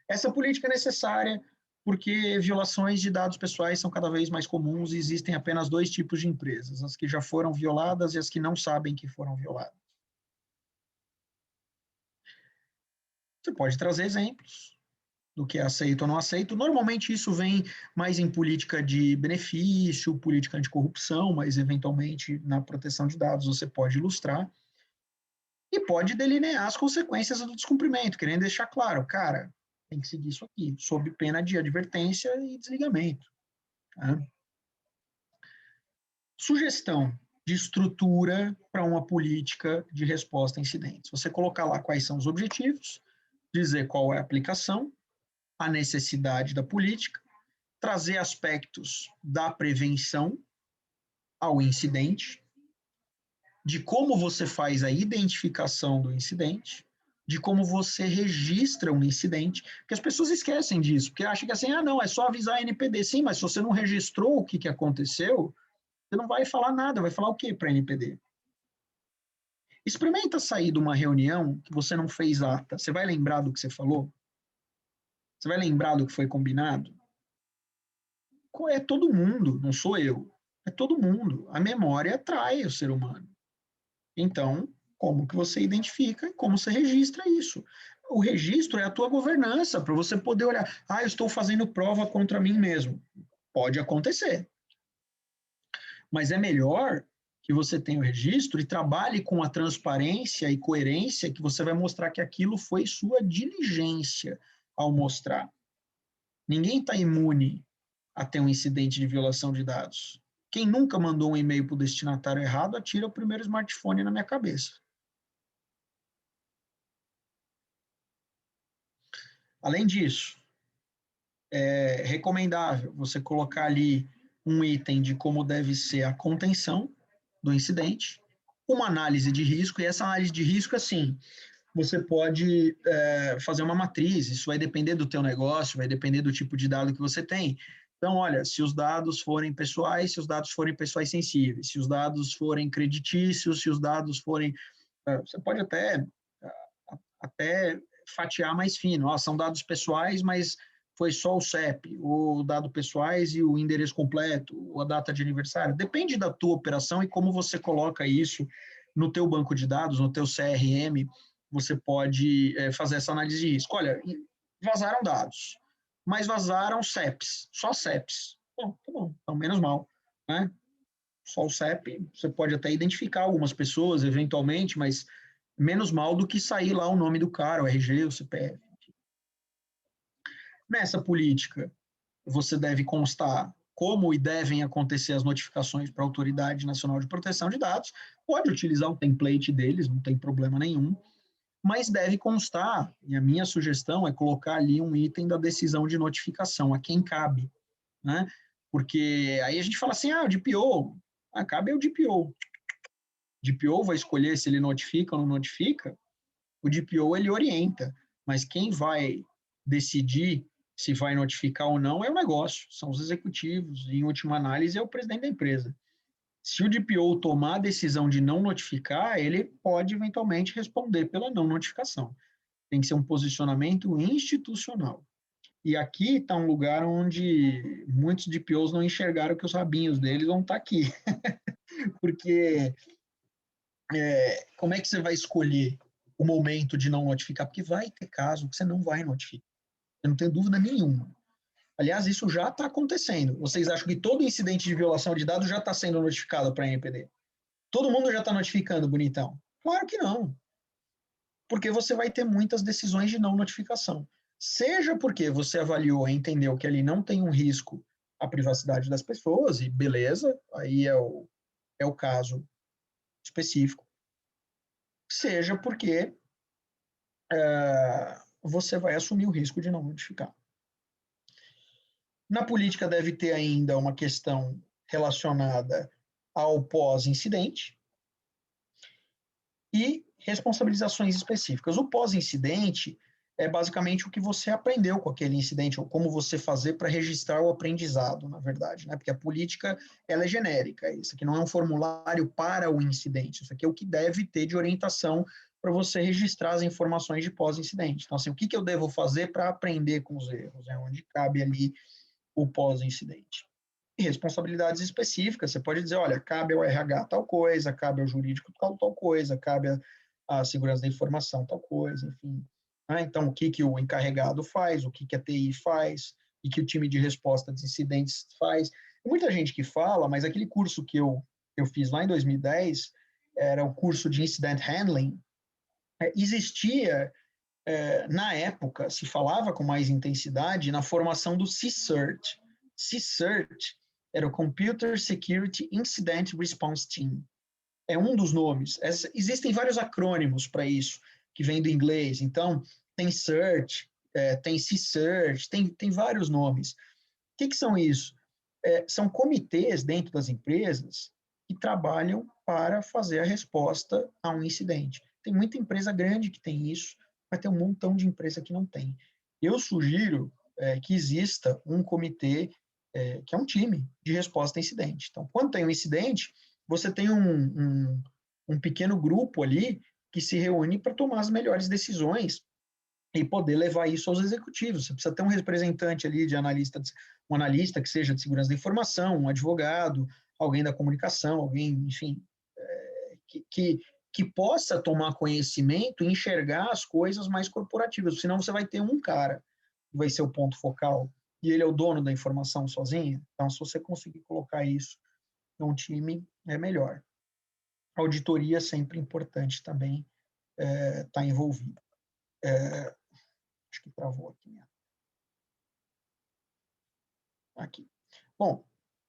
Speaker 1: Essa política é necessária porque violações de dados pessoais são cada vez mais comuns e existem apenas 2 tipos de empresas, as que já foram violadas e as que não sabem que foram violadas. Você pode trazer exemplos do que é aceito ou não aceito. Normalmente isso vem mais em política de benefício, política anticorrupção, mas eventualmente na proteção de dados você pode ilustrar e pode delinear as consequências do descumprimento, querendo deixar claro, cara, tem que seguir isso aqui, sob pena de advertência e desligamento. Tá? Sugestão de estrutura para uma política de resposta a incidentes. Você colocar lá quais são os objetivos, dizer qual é a aplicação, a necessidade da política, trazer aspectos da prevenção ao incidente, de como você faz a identificação do incidente, de como você registra um incidente, porque as pessoas esquecem disso, porque acham que assim, não, é só avisar a NPD. Sim, mas se você não registrou o que aconteceu, você não vai falar nada, vai falar o quê para a NPD? Experimenta sair de uma reunião que você não fez ata, você vai lembrar do que você falou? Você vai lembrar do que foi combinado? É todo mundo, não sou eu. É todo mundo. A memória atrai o ser humano. Então, como que você identifica e como você registra isso? O registro é a tua governança, para você poder olhar, eu estou fazendo prova contra mim mesmo. Pode acontecer. Mas é melhor que você tenha o registro e trabalhe com a transparência e coerência que você vai mostrar que aquilo foi sua diligência ao mostrar. Ninguém está imune a ter um incidente de violação de dados. Quem nunca mandou um e-mail para o destinatário errado, atira o primeiro smartphone na minha cabeça. Além disso, é recomendável você colocar ali um item de como deve ser a contenção do incidente, uma análise de risco, e essa análise de risco, assim, você pode fazer uma matriz, isso vai depender do teu negócio, vai depender do tipo de dado que você tem. Então, olha, se os dados forem pessoais, se os dados forem pessoais sensíveis, se os dados forem creditícios, se os dados forem... Você pode até fatiar mais fino. São dados pessoais, mas foi só o CEP, o dado pessoais e o endereço completo, ou a data de aniversário. Depende da tua operação e como você coloca isso no teu banco de dados, no teu CRM, você pode fazer essa análise de risco. Olha, vazaram dados, mas vazaram CEPs, só CEPs. Bom, tá bom, então menos mal, né? Só o CEP, você pode até identificar algumas pessoas, eventualmente, mas menos mal do que sair lá o nome do cara, o RG, o CPF. Nessa política, você deve constar como e devem acontecer as notificações para a Autoridade Nacional de Proteção de Dados, pode utilizar o template deles, não tem problema nenhum, mas deve constar, e a minha sugestão é colocar ali um item da decisão de notificação, a quem cabe, né? Porque aí a gente fala assim, o DPO, cabe o DPO. O DPO vai escolher se ele notifica ou não notifica, o DPO ele orienta, mas quem vai decidir Se vai notificar ou não é o negócio, são os executivos, e em última análise é o presidente da empresa. Se o DPO tomar a decisão de não notificar, ele pode eventualmente responder pela não notificação. Tem que ser um posicionamento institucional. E aqui está um lugar onde muitos DPOs não enxergaram que os rabinhos deles vão estar aqui. Porque como é que você vai escolher o momento de não notificar? Porque vai ter caso que você não vai notificar. Eu não tenho dúvida nenhuma. Aliás, isso já está acontecendo. Vocês acham que todo incidente de violação de dados já está sendo notificado para a NPD? Todo mundo já está notificando, bonitão? Claro que não. Porque você vai ter muitas decisões de não notificação. Seja porque você avaliou e entendeu que ali não tem um risco à privacidade das pessoas, e beleza, aí é o caso específico. Seja porque você vai assumir o risco de não notificar. Na política deve ter ainda uma questão relacionada ao pós-incidente e responsabilizações específicas. O pós-incidente é basicamente o que você aprendeu com aquele incidente, ou como você fazer para registrar o aprendizado, na verdade, né? Porque a política ela é genérica, isso aqui não é um formulário para o incidente, isso aqui é o que deve ter de orientação para você registrar as informações de pós-incidente. Então, assim, o que eu devo fazer para aprender com os erros? É onde cabe ali o pós-incidente. E responsabilidades específicas, você pode dizer, olha, cabe ao RH tal coisa, cabe ao jurídico tal coisa, cabe à segurança da informação tal coisa, enfim. Então, o que o encarregado faz, o que a TI faz, e que o time de resposta de incidentes faz. Tem muita gente que fala, mas aquele curso que eu fiz lá em 2010, era o curso de Incident Handling, existia na época, se falava com mais intensidade na formação do CSIRT. CSIRT era o Computer Security Incident Response Team. É um dos nomes. Existem vários acrônimos para isso, que vem do inglês. Então, tem CERT, tem CSIRT, tem vários nomes. O que são isso? São comitês dentro das empresas que trabalham para fazer a resposta a um incidente. Tem muita empresa grande que tem isso, mas tem um montão de empresa que não tem. Eu sugiro que exista um comitê, que é um time de resposta a incidente. Então, quando tem um incidente, você tem um pequeno grupo ali que se reúne para tomar as melhores decisões e poder levar isso aos executivos. Você precisa ter um representante ali de analista, um analista que seja de segurança da informação, um advogado, alguém da comunicação, alguém, enfim, que possa tomar conhecimento e enxergar as coisas mais corporativas, senão você vai ter um cara que vai ser o ponto focal e ele é o dono da informação sozinho. Então, se você conseguir colocar isso num time, é melhor. A auditoria é sempre importante também estar envolvida. Acho que travou aqui mesmo. Aqui. Bom,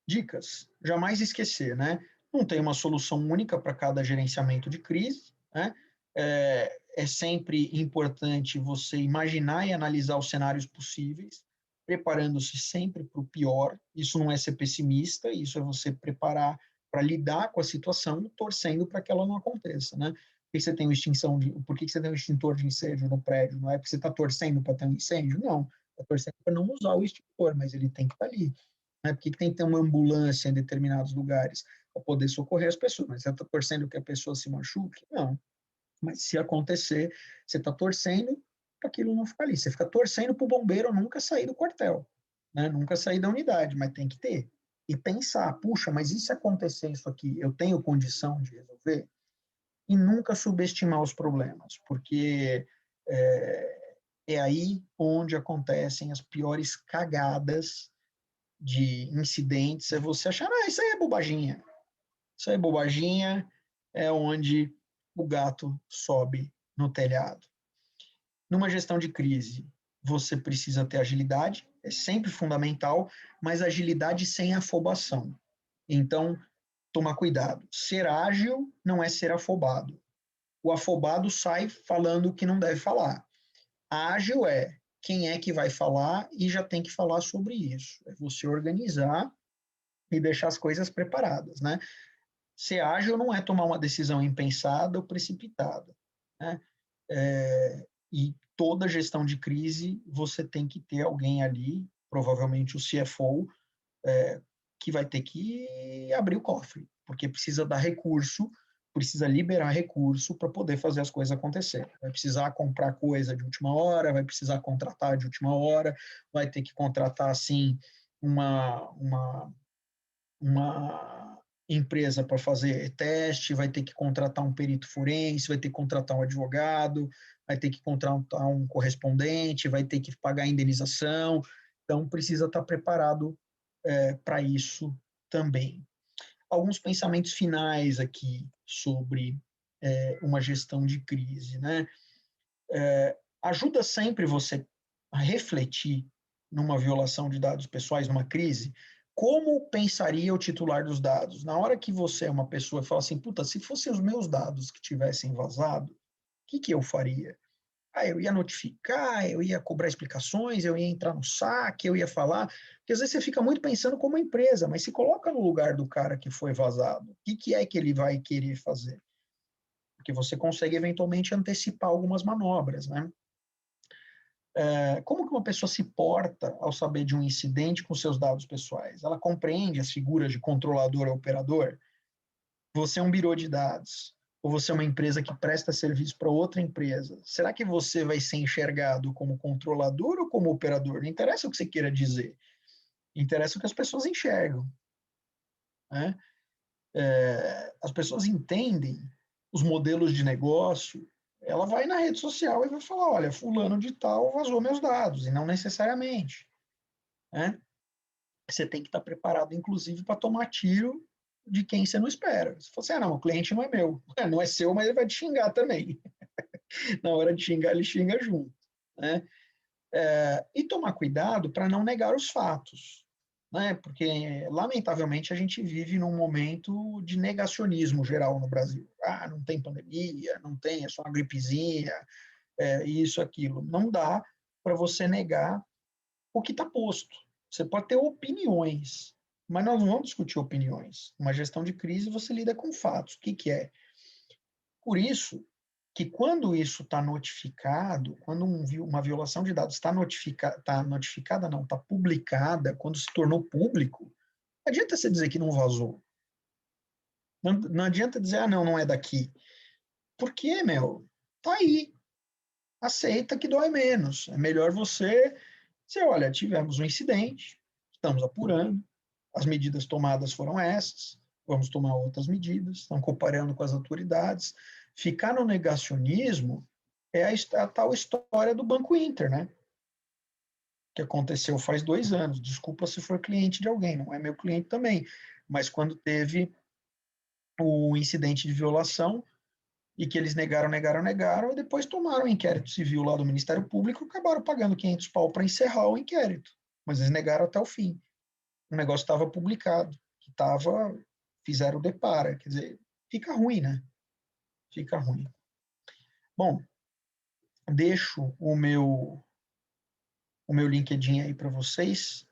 Speaker 1: dicas. Jamais esquecer, né? Não tem uma solução única para cada gerenciamento de crise, né? É sempre importante você imaginar e analisar os cenários possíveis, preparando-se sempre para o pior. Isso não é ser pessimista, isso é você preparar para lidar com a situação, torcendo para que ela não aconteça, né? Por que você tem um extintor de incêndio no prédio? Não é porque você está torcendo para ter um incêndio? Não, está torcendo para não usar o extintor, mas ele tem que estar ali. Né? Por que tem que ter uma ambulância em determinados lugares? Para poder socorrer as pessoas. Mas você está torcendo que a pessoa se machuque? Não. Mas se acontecer, você está torcendo para aquilo não ficar ali. Você fica torcendo para o bombeiro nunca sair do quartel, né? Nunca sair da unidade, mas tem que ter. E pensar, puxa, mas e se acontecer isso aqui? Eu tenho condição de resolver? E nunca subestimar os problemas, porque é aí onde acontecem as piores cagadas de incidentes, é você achar, isso aí é bobaginha. Isso aí é bobaginha, é onde o gato sobe no telhado. Numa gestão de crise, você precisa ter agilidade, é sempre fundamental, mas agilidade sem afobação. Então, tomar cuidado. Ser ágil não é ser afobado. O afobado sai falando o que não deve falar. Ágil é quem é que vai falar e já tem que falar sobre isso. É você organizar e deixar as coisas preparadas, né? Ser ágil não é tomar uma decisão impensada ou precipitada, né? E toda gestão de crise, você tem que ter alguém ali, provavelmente o CFO, que vai ter que abrir o cofre, porque precisa dar recurso, precisa liberar recurso para poder fazer as coisas acontecerem. Vai precisar comprar coisa de última hora, vai precisar contratar de última hora, vai ter que contratar, assim, uma empresa para fazer teste, vai ter que contratar um perito forense, vai ter que contratar um advogado, vai ter que contratar um correspondente, vai ter que pagar indenização. Então, precisa estar preparado para isso também. Alguns pensamentos finais aqui sobre uma gestão de crise, né? Ajuda sempre você a refletir numa violação de dados pessoais, numa crise, como pensaria o titular dos dados? Na hora que você é uma pessoa e fala assim, puta, se fossem os meus dados que tivessem vazado, o que eu faria? Eu ia notificar, eu ia cobrar explicações, eu ia entrar no saque, eu ia falar, porque às vezes você fica muito pensando como empresa, mas se coloca no lugar do cara que foi vazado, o que é que ele vai querer fazer? Porque você consegue eventualmente antecipar algumas manobras, né? Como que uma pessoa se porta ao saber de um incidente com seus dados pessoais? Ela compreende as figuras de controlador e operador? Você é um birô de dados, ou você é uma empresa que presta serviço para outra empresa. Será que você vai ser enxergado como controlador ou como operador? Não interessa o que você queira dizer, interessa o que as pessoas enxergam, né? As pessoas entendem os modelos de negócio, ela vai na rede social e vai falar, olha, fulano de tal vazou meus dados, e não necessariamente, né? Você tem que estar preparado, inclusive, para tomar tiro de quem você não espera. Se você, não, o cliente não é meu, não é seu, mas ele vai te xingar também. Na hora de xingar, ele xinga junto, né? E tomar cuidado para não negar os fatos, né? Porque, lamentavelmente, a gente vive num momento de negacionismo geral no Brasil. Não tem pandemia, não tem, é só uma gripezinha, isso, aquilo. Não dá para você negar o que está posto. Você pode ter opiniões, mas nós não vamos discutir opiniões. Uma gestão de crise, você lida com fatos. O que é? Por isso que quando isso está notificado, quando uma violação de dados está notificada, não, está publicada, quando se tornou público, não adianta você dizer que não vazou. Não adianta dizer, não é daqui. Por quê, meu? Tá aí. Aceita que dói menos. É melhor você olha, tivemos um incidente, estamos apurando, as medidas tomadas foram essas, vamos tomar outras medidas, estão comparando com as autoridades. Ficar no negacionismo é a tal história do Banco Inter, né? Que aconteceu faz 2 anos. Desculpa se for cliente de alguém, não é meu cliente também. Mas quando teve o incidente de violação e que eles negaram, e depois tomaram um inquérito civil lá do Ministério Público e acabaram pagando 500 pau para encerrar o inquérito. Mas eles negaram até o fim. O negócio estava publicado, fizeram o depara, quer dizer, fica ruim, né? Fica ruim. Bom, deixo o meu LinkedIn aí para vocês,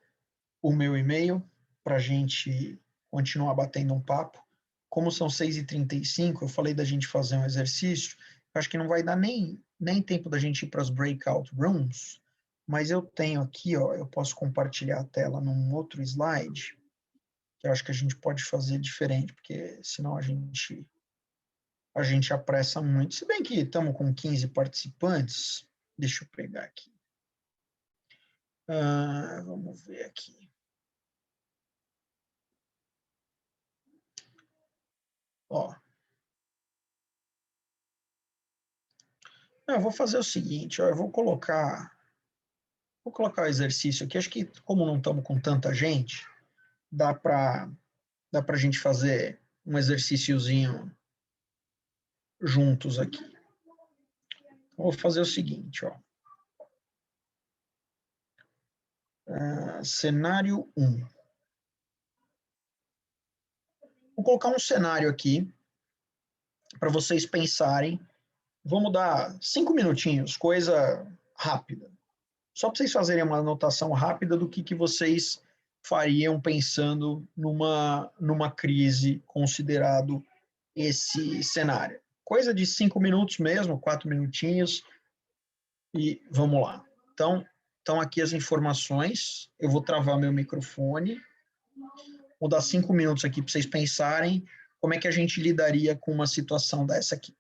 Speaker 1: o meu e-mail, para a gente continuar batendo um papo. Como são 6h35, eu falei da gente fazer um exercício, acho que não vai dar nem tempo da gente ir para as breakout rooms, mas eu tenho aqui, eu posso compartilhar a tela num outro slide, que eu acho que a gente pode fazer diferente, porque senão a gente apressa muito. Se bem que estamos com 15 participantes, deixa eu pegar aqui. Vamos ver aqui. Eu vou fazer o seguinte, eu vou colocar o exercício aqui. Acho que, como não estamos com tanta gente, dá para a gente fazer um exercíciozinho juntos aqui. Vou fazer o seguinte, cenário 1. Vou colocar um cenário aqui para vocês pensarem. Vamos dar 5 minutinhos, coisa rápida. Só para vocês fazerem uma anotação rápida do que vocês fariam pensando numa crise, considerado esse cenário. Coisa de 5 minutos mesmo, 4 minutinhos, E vamos lá. Então aqui as informações. Eu vou travar meu microfone. Vou dar 5 minutos aqui para vocês pensarem como é que a gente lidaria com uma situação dessa aqui.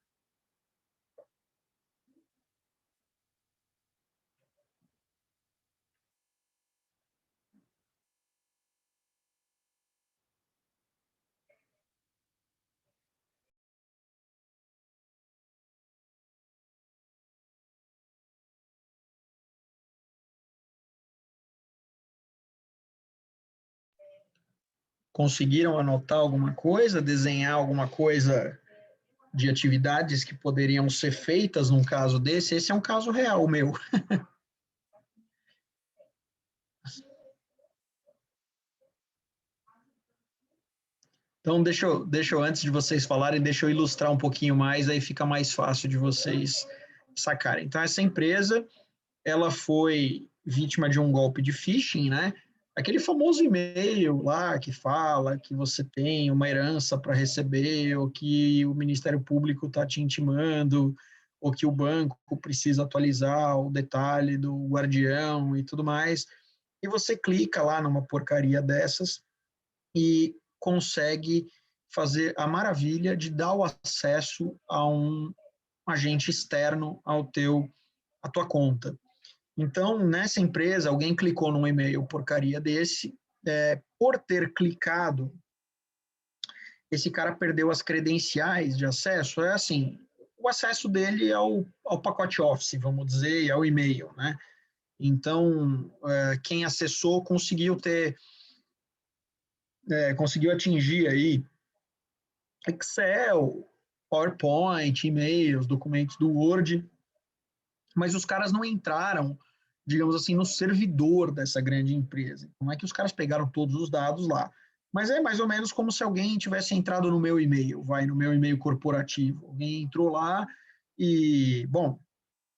Speaker 1: Conseguiram anotar alguma coisa, desenhar alguma coisa de atividades que poderiam ser feitas num caso desse? Esse é um caso real meu. Então, deixa eu, antes de vocês falarem, deixa eu ilustrar um pouquinho mais, aí fica mais fácil de vocês sacarem. Então, essa empresa, ela foi vítima de um golpe de phishing, né? Aquele famoso e-mail lá que fala que você tem uma herança para receber, ou que o Ministério Público está te intimando, ou que o banco precisa atualizar o detalhe do guardião e tudo mais. E você clica lá numa porcaria dessas e consegue fazer a maravilha de dar o acesso a um agente externo à tua conta. Então, nessa empresa, alguém clicou num e-mail porcaria desse, por ter clicado, esse cara perdeu as credenciais de acesso. É assim, o acesso dele ao pacote Office, vamos dizer, e ao e-mail, né? Então, quem acessou conseguiu atingir aí Excel, PowerPoint, e-mails, documentos do Word, mas os caras não entraram, digamos assim, no servidor dessa grande empresa. Não é que os caras pegaram todos os dados lá, mas é mais ou menos como se alguém tivesse entrado no meu e-mail, no meu e-mail corporativo. Alguém entrou lá e, bom,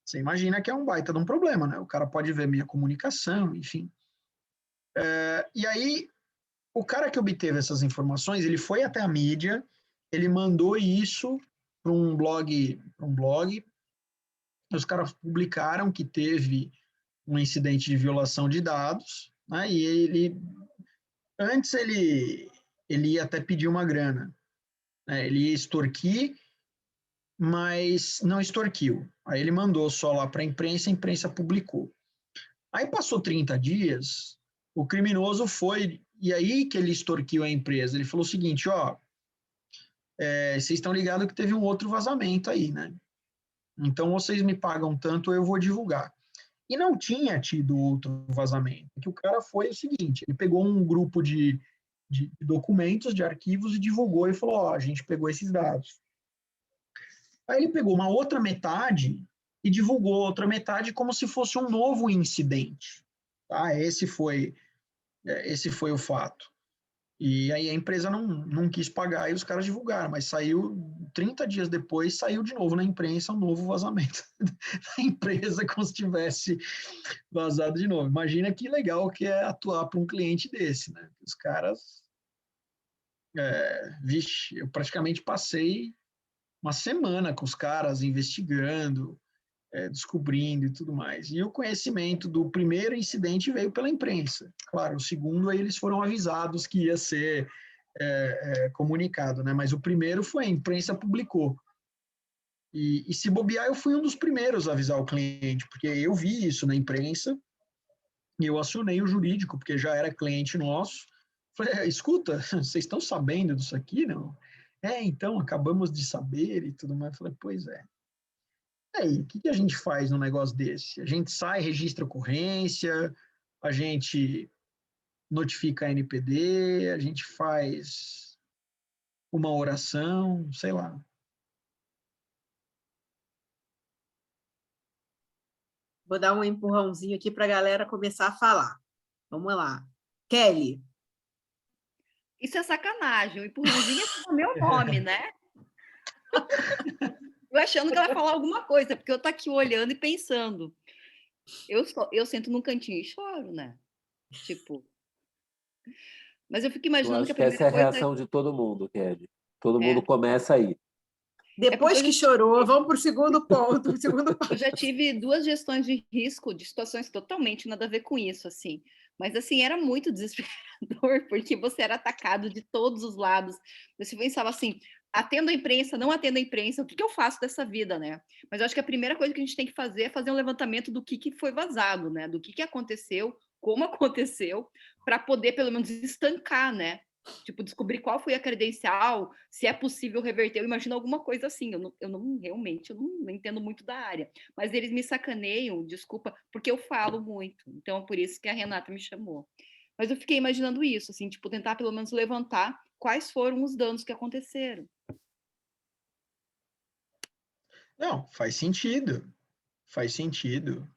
Speaker 1: você imagina que é um baita de um problema, né? O cara pode ver minha comunicação, enfim. E aí, o cara que obteve essas informações, ele foi até a mídia, ele mandou isso para um blog, os caras publicaram que teve um incidente de violação de dados, né, e antes ele ia até pedir uma grana, né, ele ia extorquir, mas não extorquiu. Aí ele mandou só lá para a imprensa publicou. Aí passou 30 dias, o criminoso foi, e aí que ele extorquiu a empresa, ele falou o seguinte, ó, vocês estão ligados que teve um outro vazamento aí, né? Então vocês me pagam tanto, eu vou divulgar. E não tinha tido outro vazamento. O que o cara foi o seguinte: ele pegou um grupo de documentos, de arquivos e divulgou e falou: ó, a gente pegou esses dados. Aí ele pegou uma outra metade e divulgou outra metade como se fosse um novo incidente. Tá? Esse foi o fato. E aí a empresa não quis pagar e os caras divulgaram, mas saiu 30 dias depois, saiu de novo na imprensa um novo vazamento da empresa, como se tivesse vazado de novo. Imagina que legal que é atuar para um cliente desse, né? Os caras, vixe, eu praticamente passei uma semana com os caras investigando, descobrindo e tudo mais. E o conhecimento do primeiro incidente veio pela imprensa. Claro, o segundo aí eles foram avisados que ia ser comunicado, né? Mas o primeiro foi a imprensa publicou. E se bobear, eu fui um dos primeiros a avisar o cliente, porque eu vi isso na imprensa e eu acionei o jurídico, porque já era cliente nosso. Falei, escuta, vocês estão sabendo disso aqui, não? Então, acabamos de saber e tudo mais. Falei, pois é. E aí, o que a gente faz num negócio desse? A gente sai, registra ocorrência, a gente notifica a NPD, a gente faz uma oração, sei lá.
Speaker 3: Vou dar um empurrãozinho aqui para a galera começar a falar. Vamos lá. Kelly.
Speaker 4: Isso é sacanagem. O empurrãozinho é o meu nome, né? Eu achando que ela ia falar alguma coisa, porque eu tô aqui olhando e pensando. Eu sento num cantinho e choro, né? Tipo. Mas eu fico
Speaker 2: Eu
Speaker 4: imaginando que
Speaker 2: acho
Speaker 4: a
Speaker 2: que essa
Speaker 4: primeira
Speaker 2: é a
Speaker 4: coisa
Speaker 2: reação de todo mundo, Kelly. Todo mundo
Speaker 4: é.
Speaker 2: começa aí.
Speaker 3: Depois
Speaker 4: porque
Speaker 3: que chorou, vamos para o segundo ponto. O segundo
Speaker 4: eu
Speaker 3: ponto.
Speaker 4: já tive 2 gestões de risco de situações totalmente nada a ver com isso, assim. Mas, assim, era muito desesperador, porque você era atacado de todos os lados. Você pensava assim: atendo a imprensa, não atendo a imprensa, o que que eu faço dessa vida, né? Mas eu acho que a primeira coisa que a gente tem que fazer é fazer um levantamento do que foi vazado, né? Do que aconteceu, como aconteceu, para poder pelo menos estancar, né? Tipo, descobrir qual foi a credencial, se é possível reverter. Eu imagino alguma coisa assim. Eu não entendo muito da área. Mas eles me sacaneiam, desculpa, porque eu falo muito. Então, por isso que a Renata me chamou. Mas eu fiquei imaginando isso, assim, tipo, tentar pelo menos levantar quais foram os danos que aconteceram.
Speaker 1: Não, faz sentido. Faz sentido.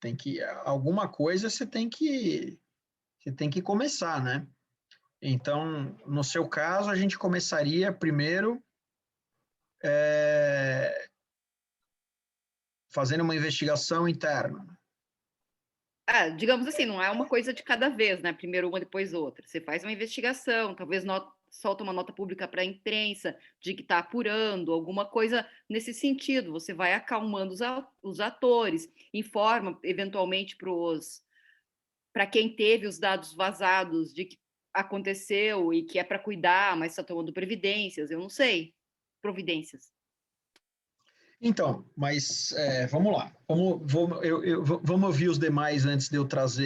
Speaker 1: Tem que alguma coisa você tem que começar, né? Então, no seu caso, a gente começaria primeiro fazendo uma investigação interna.
Speaker 4: Ah, digamos assim, não é uma coisa de cada vez, né? Primeiro uma, depois outra. Você faz uma investigação, talvez solta uma nota pública para a imprensa de que está apurando, alguma coisa nesse sentido. Você vai acalmando os atores, informa eventualmente para quem teve os dados vazados de que aconteceu e que é para cuidar, mas está tomando previdências, eu não sei. Providências.
Speaker 1: Então, mas vamos lá. Vamos ouvir os demais antes de eu
Speaker 3: Carlos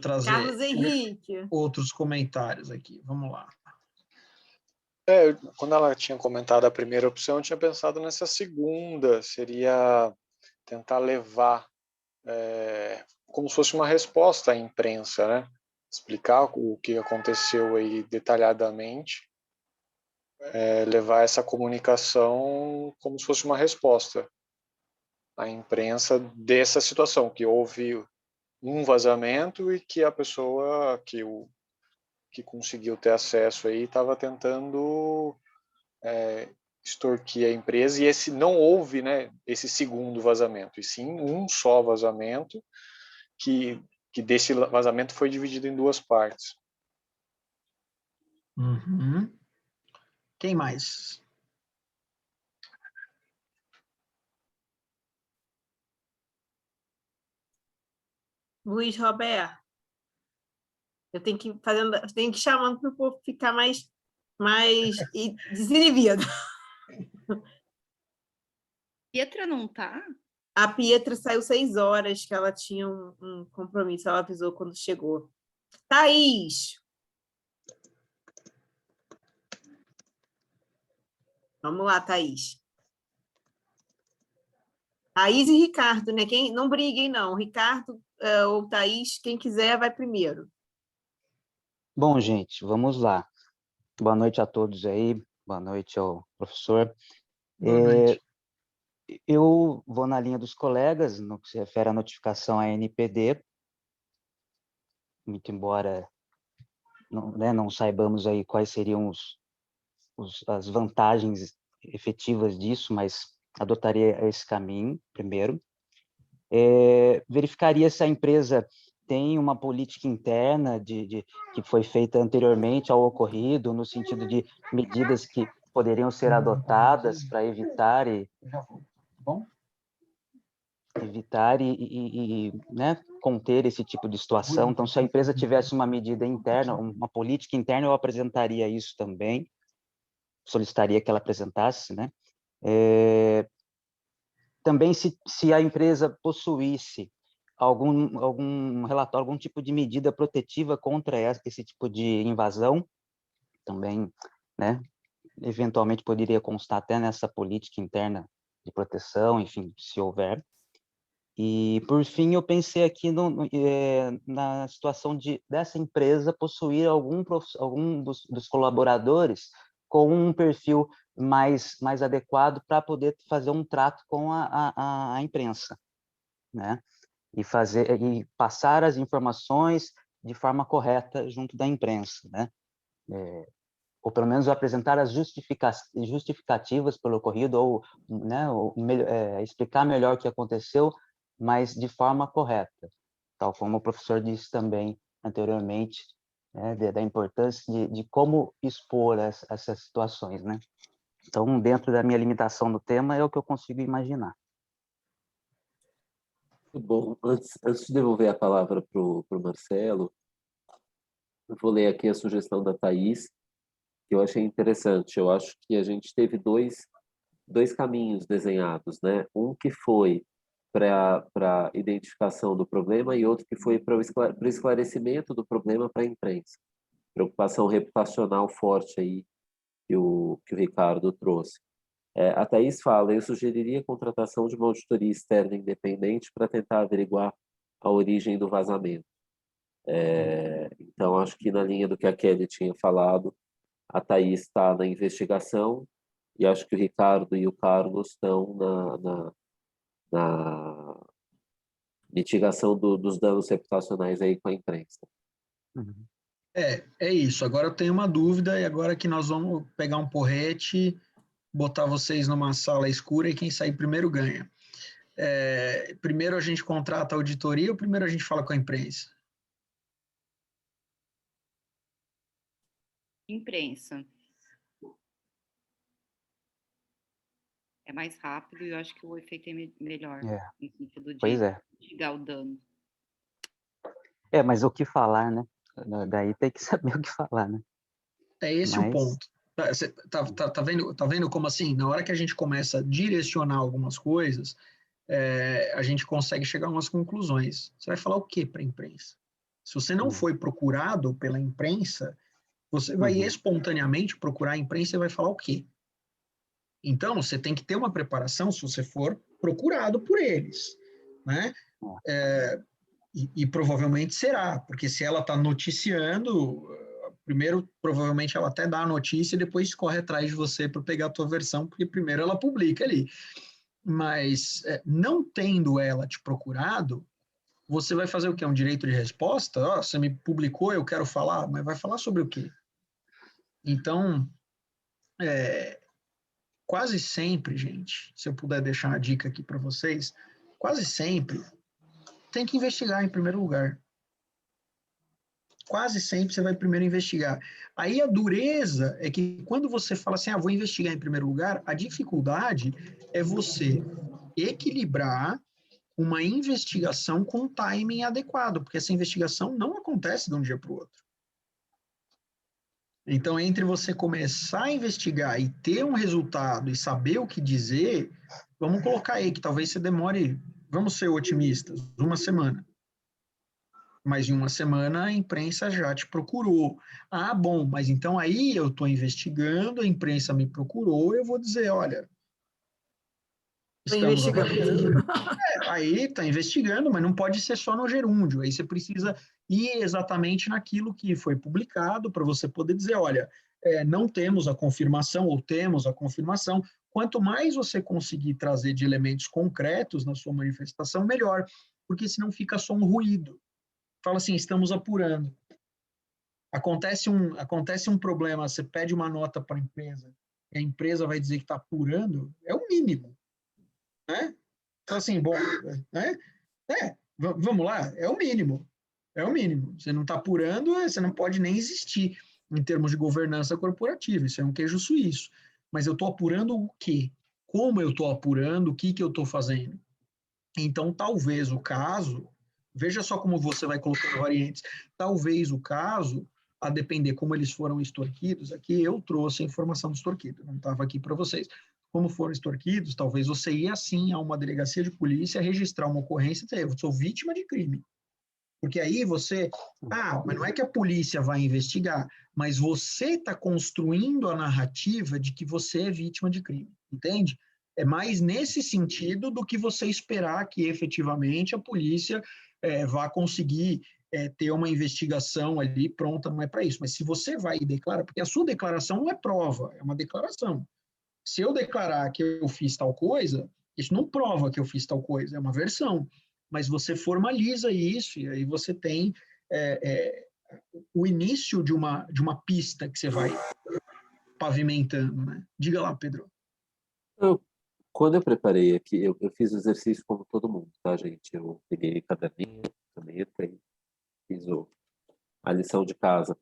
Speaker 1: trazer
Speaker 3: Henrique.
Speaker 1: outros comentários aqui. Vamos lá.
Speaker 5: Quando ela tinha comentado a primeira opção, eu tinha pensado nessa segunda, seria tentar levar como se fosse uma resposta à imprensa, né? Explicar o que aconteceu aí detalhadamente, levar essa comunicação como se fosse uma resposta à imprensa dessa situação, que houve um vazamento e que a pessoa que conseguiu ter acesso aí estava tentando extorquir a empresa, e esse não houve, né, esse segundo vazamento, e sim um só vazamento que desse vazamento foi dividido em 2 partes.
Speaker 1: Uhum. Quem mais?
Speaker 3: Luiz Roberto. Eu tenho que ir chamando para o povo ficar mais desinibido.
Speaker 4: Pietra não tá?
Speaker 3: A Pietra saiu 6 horas, que ela tinha um compromisso, ela avisou quando chegou. Thaís! Vamos lá, Thaís. Thaís e Ricardo, né? Não briguem, não. Ricardo ou Thaís, quem quiser, vai primeiro.
Speaker 6: Bom, gente, vamos lá. Boa noite a todos aí, boa noite ao professor.
Speaker 1: Boa noite.
Speaker 6: Eu vou na linha dos colegas, no que se refere à notificação à NPD, muito embora não saibamos aí quais seriam as vantagens efetivas disso, mas adotaria esse caminho primeiro. Verificaria se a empresa tem uma política interna que foi feita anteriormente ao ocorrido, no sentido de medidas que poderiam ser adotadas para evitar né, conter esse tipo de situação. Então, se a empresa tivesse uma medida interna, uma política interna, eu apresentaria isso também, solicitaria que ela apresentasse, né? Também, se a empresa possuísse algum relatório, algum tipo de medida protetiva contra esse tipo de invasão, também, né, eventualmente poderia constar até nessa política interna de proteção, enfim, se houver. E, por fim, eu pensei aqui na situação dessa empresa possuir algum dos colaboradores com um perfil mais adequado para poder fazer um trato com a imprensa, né? E passar as informações de forma correta junto da imprensa, né? Ou pelo menos apresentar as justificativas pelo ocorrido, ou, né, explicar melhor o que aconteceu, mas de forma correta, tal como o professor disse também anteriormente, né, da importância de como expor essas situações, né? Então, dentro da minha limitação do tema, é o que eu consigo imaginar.
Speaker 2: Muito bom. Antes de devolver a palavra para o Marcelo, eu vou ler aqui a sugestão da Thaís, que eu achei interessante. Eu acho que a gente teve dois caminhos desenhados, né? Um que foi para a identificação do problema e outro que foi para o esclarecimento do problema para a imprensa. Preocupação reputacional forte aí que o Ricardo trouxe. A Thaís fala, eu sugeriria a contratação de uma auditoria externa independente para tentar averiguar a origem do vazamento. Então, acho que na linha do que a Kelly tinha falado, a Thaís está na investigação e acho que o Ricardo e o Carlos estão na mitigação dos danos reputacionais aí com a imprensa.
Speaker 6: Uhum.
Speaker 1: É isso. Agora eu tenho uma dúvida, e agora que nós vamos pegar um porrete, botar vocês numa sala escura e quem sair primeiro ganha. Primeiro a gente contrata a auditoria ou primeiro a gente fala com a imprensa?
Speaker 4: Imprensa. É mais rápido e eu acho que o efeito é melhor, no sentido de
Speaker 6: Pois é.
Speaker 4: mitigar o dano.
Speaker 6: Mas o que falar, né? Daí tem que saber o que falar, né?
Speaker 1: É esse o ponto. Você tá vendo como assim? Na hora que a gente começa a direcionar algumas coisas, a gente consegue chegar a umas conclusões. Você vai falar o que para a imprensa? Se você não foi procurado pela imprensa, você vai espontaneamente procurar a imprensa e vai falar o quê? Então, você tem que ter uma preparação se você for procurado por eles, né? E provavelmente será, porque se ela está noticiando, primeiro, provavelmente ela até dá a notícia e depois corre atrás de você para pegar a tua versão, porque primeiro ela publica ali. Mas não tendo ela te procurado, você vai fazer o quê? Um direito de resposta? Você me publicou, eu quero falar, mas vai falar sobre o quê? Então, quase sempre, gente, se eu puder deixar uma dica aqui para vocês, quase sempre tem que investigar em primeiro lugar. Quase sempre você vai primeiro investigar. Aí a dureza é que quando você fala assim, vou investigar em primeiro lugar, a dificuldade é você equilibrar uma investigação com um timing adequado, porque essa investigação não acontece de um dia para o outro. Então, entre você começar a investigar e ter um resultado e saber o que dizer, vamos colocar aí que talvez você demore, vamos ser otimistas, uma semana. Mas em uma semana a imprensa já te procurou. Bom, mas então aí eu estou investigando, a imprensa me procurou, eu vou dizer, olha, estamos avaliando. Aí está investigando, mas não pode ser só no gerúndio. Aí você precisa ir exatamente naquilo que foi publicado para você poder dizer, olha, não temos a confirmação ou temos a confirmação. Quanto mais você conseguir trazer de elementos concretos na sua manifestação, melhor, porque senão fica só um ruído. Fala assim, estamos apurando. Acontece um problema, você pede uma nota para a empresa, e a empresa vai dizer que está apurando, é o mínimo, né? Então, assim, bom, né? Vamos lá, é o mínimo. É o mínimo. Você não está apurando, você não pode nem existir em termos de governança corporativa. Isso é um queijo suíço. Mas eu estou apurando o quê? Como eu estou apurando? O que eu estou fazendo? Então, talvez o caso, veja só como você vai colocando variantes, talvez o caso, a depender como eles foram extorquidos, aqui eu trouxe a informação do extorquido, não estava aqui para vocês. Como foram extorquidos, talvez você ia assim a uma delegacia de polícia registrar uma ocorrência e dizer, eu sou vítima de crime. Porque aí você, mas não é que a polícia vai investigar, mas você está construindo a narrativa de que você é vítima de crime, entende? É mais nesse sentido do que você esperar que efetivamente a polícia vá conseguir ter uma investigação ali pronta, não é para isso. Mas se você vai e declara, porque a sua declaração não é prova, é uma declaração. Se eu declarar que eu fiz tal coisa, isso não prova que eu fiz tal coisa, é uma versão. Mas você formaliza isso e aí você tem o início de uma pista que você vai pavimentando, né? Diga lá, Pedro.
Speaker 2: Quando eu preparei aqui, eu fiz o exercício como todo mundo, tá, gente? Eu peguei caderninho, caneta e fiz a lição de casa.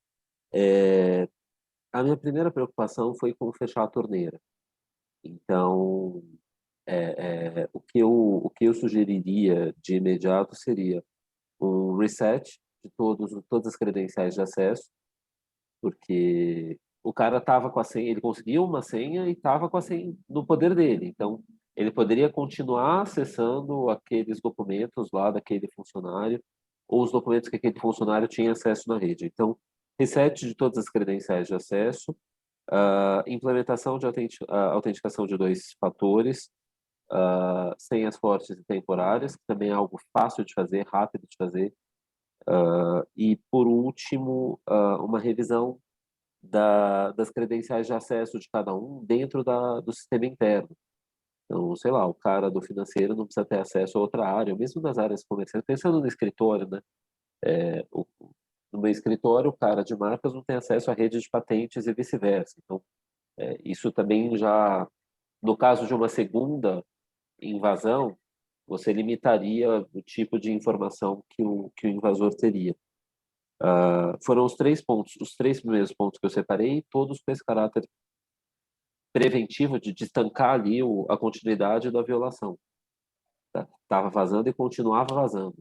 Speaker 2: A minha primeira preocupação foi com fechar a torneira. Então, o que eu sugeriria de imediato seria um reset de todas as credenciais de acesso, porque o cara estava com a senha, ele conseguiu uma senha e estava com a senha no poder dele. Então, ele poderia continuar acessando aqueles documentos lá daquele funcionário ou os documentos que aquele funcionário tinha acesso na rede. Então, reset de todas as credenciais de acesso, implementação de autenticação de 2 fatores, senhas fortes e temporárias, que também é algo fácil de fazer, rápido de fazer, e, por último, uma revisão das credenciais de acesso de cada um dentro do sistema interno. Então, sei lá, o cara do financeiro não precisa ter acesso a outra área, mesmo nas áreas comerciais. Pensando no escritório, né? No meu escritório, o cara de marcas não tem acesso à rede de patentes e vice-versa. Então, isso também já, no caso de uma segunda invasão, você limitaria o tipo de informação que o invasor teria. Foram os 3 primeiros pontos que eu separei, todos com esse caráter preventivo de estancar ali a continuidade da violação. Estava vazando e continuava vazando.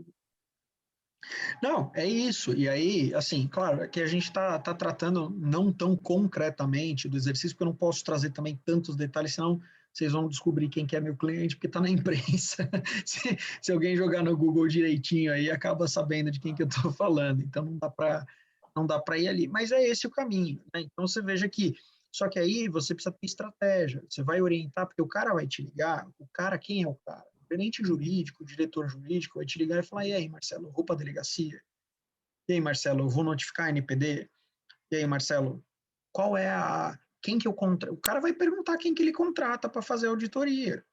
Speaker 1: Não, é isso. E aí, assim, claro, é que a gente está tratando não tão concretamente do exercício, porque eu não posso trazer também tantos detalhes, senão vocês vão descobrir quem que é meu cliente, porque está na imprensa. Se alguém jogar no Google direitinho aí, acaba sabendo de quem que eu estou falando. Então, não dá para ir ali. Mas é esse o caminho, né? Então, você veja que só que aí você precisa ter estratégia, você vai orientar, porque o cara vai te ligar, o cara, quem é o cara? O gerente jurídico, o diretor jurídico vai te ligar e falar, e aí, Marcelo, eu vou para a delegacia? E aí, Marcelo, eu vou notificar a NPD? E aí, Marcelo, qual é quem que eu contrato? O cara vai perguntar quem que ele contrata para fazer a auditoria.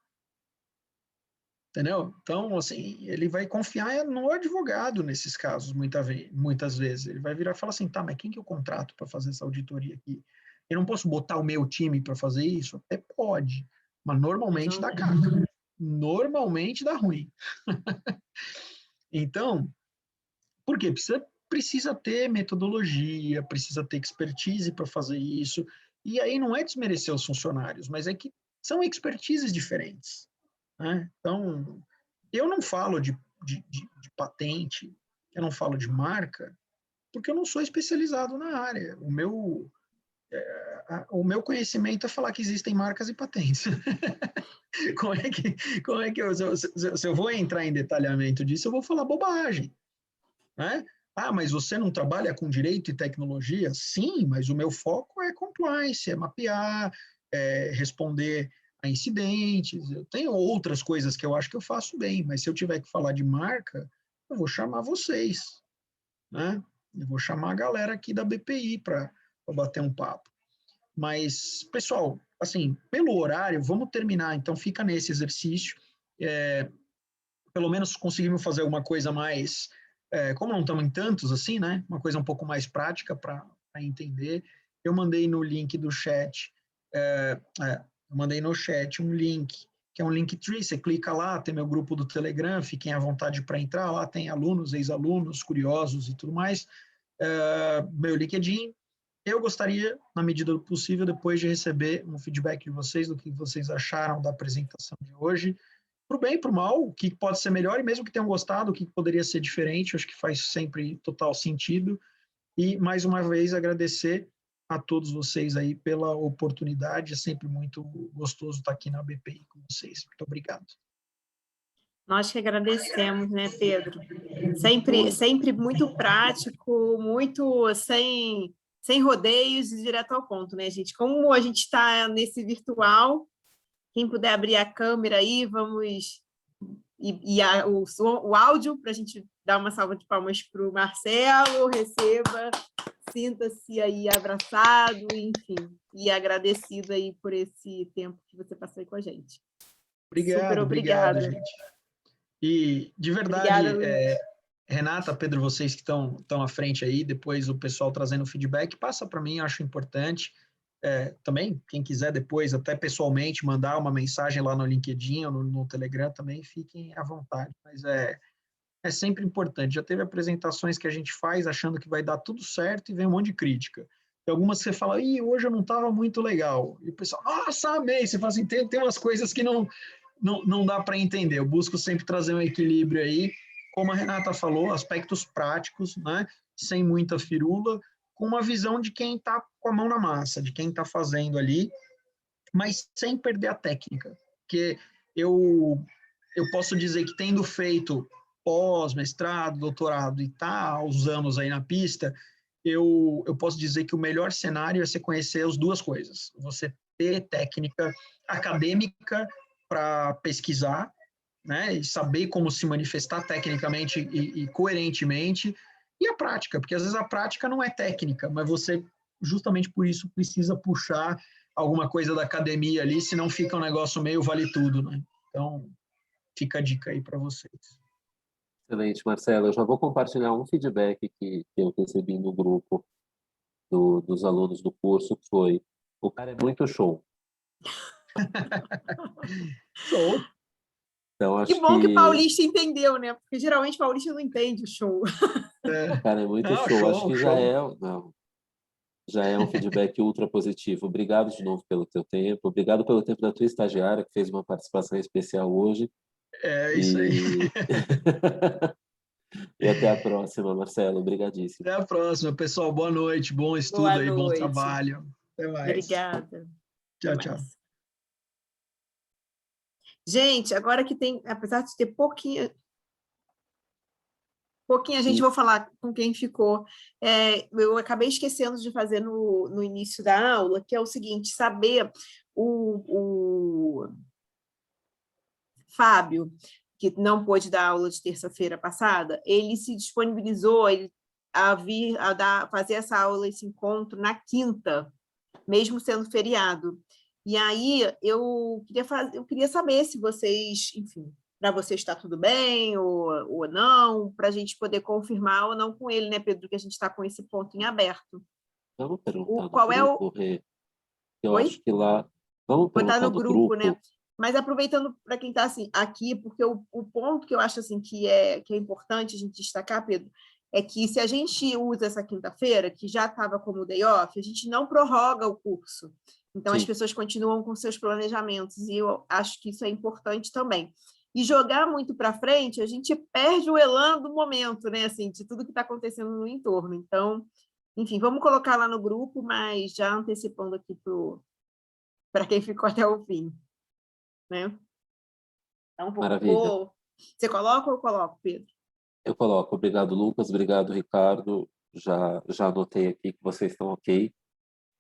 Speaker 1: Entendeu? Então, assim, ele vai confiar no advogado nesses casos, muitas vezes. Ele vai virar e falar assim, tá, mas quem que eu contrato para fazer essa auditoria aqui? Eu não posso botar o meu time para fazer isso? Até pode, mas normalmente dá caca. Normalmente dá ruim. Então, por quê? Precisa ter metodologia, precisa ter expertise para fazer isso. E aí não é desmerecer os funcionários, mas é que são expertises diferentes. Né? Então, eu não falo de patente, eu não falo de marca, porque eu não sou especializado na área. O meu conhecimento é falar que existem marcas e patentes. como é que se eu vou entrar em detalhamento disso, eu vou falar bobagem. Né? Ah, mas você não trabalha com direito e tecnologia? Sim, mas o meu foco é compliance, é mapear, é responder a incidentes. Eu tenho outras coisas que eu acho que eu faço bem, mas se eu tiver que falar de marca, eu vou chamar vocês, né? Eu vou chamar a galera aqui da BPI para bater um papo. Mas, pessoal, assim, pelo horário, vamos terminar. Então, fica nesse exercício. Pelo menos conseguimos fazer alguma coisa mais, como não estamos em tantos assim, né? Uma coisa um pouco mais prática para entender. Eu mandei no link do chat, eu mandei no chat um link, que é um Linktree, você clica lá, tem meu grupo do Telegram, fiquem à vontade para entrar, lá tem alunos, ex-alunos, curiosos e tudo mais. Meu LinkedIn. Eu gostaria, na medida do possível, depois de receber um feedback de vocês, do que vocês acharam da apresentação de hoje, para o bem e para o mal, o que pode ser melhor, e mesmo que tenham gostado, o que poderia ser diferente, acho que faz sempre total sentido. E, mais uma vez, agradecer a todos vocês aí pela oportunidade, é sempre muito gostoso estar aqui na BPI com vocês. Muito obrigado.
Speaker 3: Nós que agradecemos, né, Pedro? Sempre muito prático, muito sem rodeios e direto ao ponto, né, gente? Como a gente está nesse virtual, quem puder abrir a câmera aí, vamos... o áudio, para a gente dar uma salva de palmas para o Marcelo, receba, sinta-se aí abraçado, enfim, e agradecido aí por esse tempo que você passou aí com a gente.
Speaker 1: Obrigado,
Speaker 3: super obrigada.
Speaker 1: Obrigado, gente. E, de verdade, Renata, Pedro, vocês que estão à frente aí, depois o pessoal trazendo feedback, passa para mim, acho importante. Também, quem quiser depois, até pessoalmente, mandar uma mensagem lá no LinkedIn ou no Telegram, também fiquem à vontade. Mas é sempre importante. Já teve apresentações que a gente faz achando que vai dar tudo certo e vem um monte de crítica. Tem algumas que você fala, ih, hoje eu não estava muito legal. E o pessoal, nossa, amei. Você fala assim, tem umas coisas que não dá para entender. Eu busco sempre trazer um equilíbrio aí, como a Renata falou, aspectos práticos, né? Sem muita firula, com uma visão de quem está com a mão na massa, de quem está fazendo ali, mas sem perder a técnica. Porque eu posso dizer que tendo feito pós, mestrado, doutorado e tá há uns anos aí na pista, eu posso dizer que o melhor cenário é você conhecer as duas coisas. Você ter técnica acadêmica para pesquisar, né, e saber como se manifestar tecnicamente e coerentemente, e a prática, porque às vezes a prática não é técnica, mas você, justamente por isso, precisa puxar alguma coisa da academia ali, senão fica um negócio meio vale tudo, né? Então, fica a dica aí para vocês.
Speaker 2: Excelente, Marcelo. Eu já vou compartilhar um feedback que eu recebi no grupo dos alunos do curso, que foi: o cara é muito show.
Speaker 1: Show!
Speaker 2: Então, acho
Speaker 3: Que bom que paulista entendeu, né? Porque geralmente paulista não entende o show.
Speaker 2: o cara é muito
Speaker 1: Não,
Speaker 2: show. Acho que
Speaker 1: show.
Speaker 2: já é um feedback ultra positivo. Obrigado de novo pelo teu tempo. Obrigado pelo tempo da tua estagiária, que fez uma participação especial hoje.
Speaker 1: É isso aí.
Speaker 2: E até a próxima, Marcelo. Obrigadíssimo.
Speaker 1: Até a próxima, pessoal. Boa noite, bom estudo
Speaker 3: Boa
Speaker 1: aí, bom
Speaker 3: noite.
Speaker 1: trabalho. Até mais.
Speaker 3: Obrigada.
Speaker 1: Tchau,
Speaker 3: Até
Speaker 1: tchau.
Speaker 3: mais. Gente, agora que tem, apesar de ter pouquinha gente, vou falar com quem ficou. Eu acabei esquecendo de fazer no início da aula, que é o seguinte: saber o Fábio, que não pôde dar aula de terça-feira passada, ele se disponibilizou a vir fazer essa aula, esse encontro na quinta, mesmo sendo feriado. E aí eu queria saber se vocês, enfim, para vocês está tudo bem ou não, para a gente poder confirmar ou não com ele, né, Pedro, que a gente está com esse ponto em aberto.
Speaker 2: Vamos perguntar
Speaker 3: Qual
Speaker 2: no grupo, Rê. Eu
Speaker 3: Oi?
Speaker 2: acho que lá... Vamos
Speaker 3: Botar
Speaker 2: perguntar
Speaker 3: no
Speaker 2: no
Speaker 3: grupo, né? Mas aproveitando para quem está assim, aqui, porque o ponto que eu acho assim, que é importante a gente destacar, Pedro, é que se a gente usa essa quinta-feira, que já estava como day off, a gente não prorroga o curso. Então, as pessoas continuam com seus planejamentos, e eu acho que isso é importante também. E jogar muito para frente, a gente perde o elan do momento, né? Assim, de tudo que está acontecendo no entorno. Então, enfim, vamos colocar lá no grupo, mas já antecipando aqui para quem ficou até o fim. Né? Então,
Speaker 2: Maravilha.
Speaker 3: Você coloca ou eu coloco, Pedro?
Speaker 2: Eu coloco. Obrigado, Lucas. Obrigado, Ricardo. Já anotei aqui que vocês estão ok.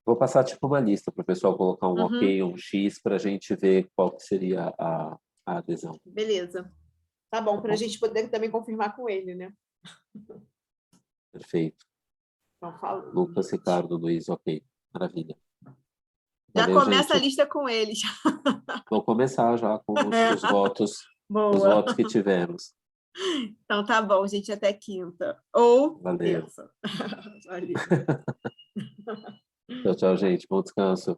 Speaker 2: Vou passar tipo uma lista para o pessoal colocar um ok, um X, para a gente ver qual que seria a adesão.
Speaker 3: Beleza. Tá bom, para a gente poder também confirmar com ele, né?
Speaker 2: Perfeito.
Speaker 3: Então, falo.
Speaker 2: Lucas, Ricardo, Luiz, ok. Maravilha.
Speaker 3: Já
Speaker 2: Valeu,
Speaker 3: começa
Speaker 2: gente.
Speaker 3: a lista com eles.
Speaker 2: Vou começar já com os votos.
Speaker 3: Boa.
Speaker 2: Os votos que tivemos.
Speaker 3: Então tá bom, gente, até quinta. Ou
Speaker 2: Valeu.
Speaker 3: terça. Valeu.
Speaker 2: Tchau, tchau, gente. Bom descanso.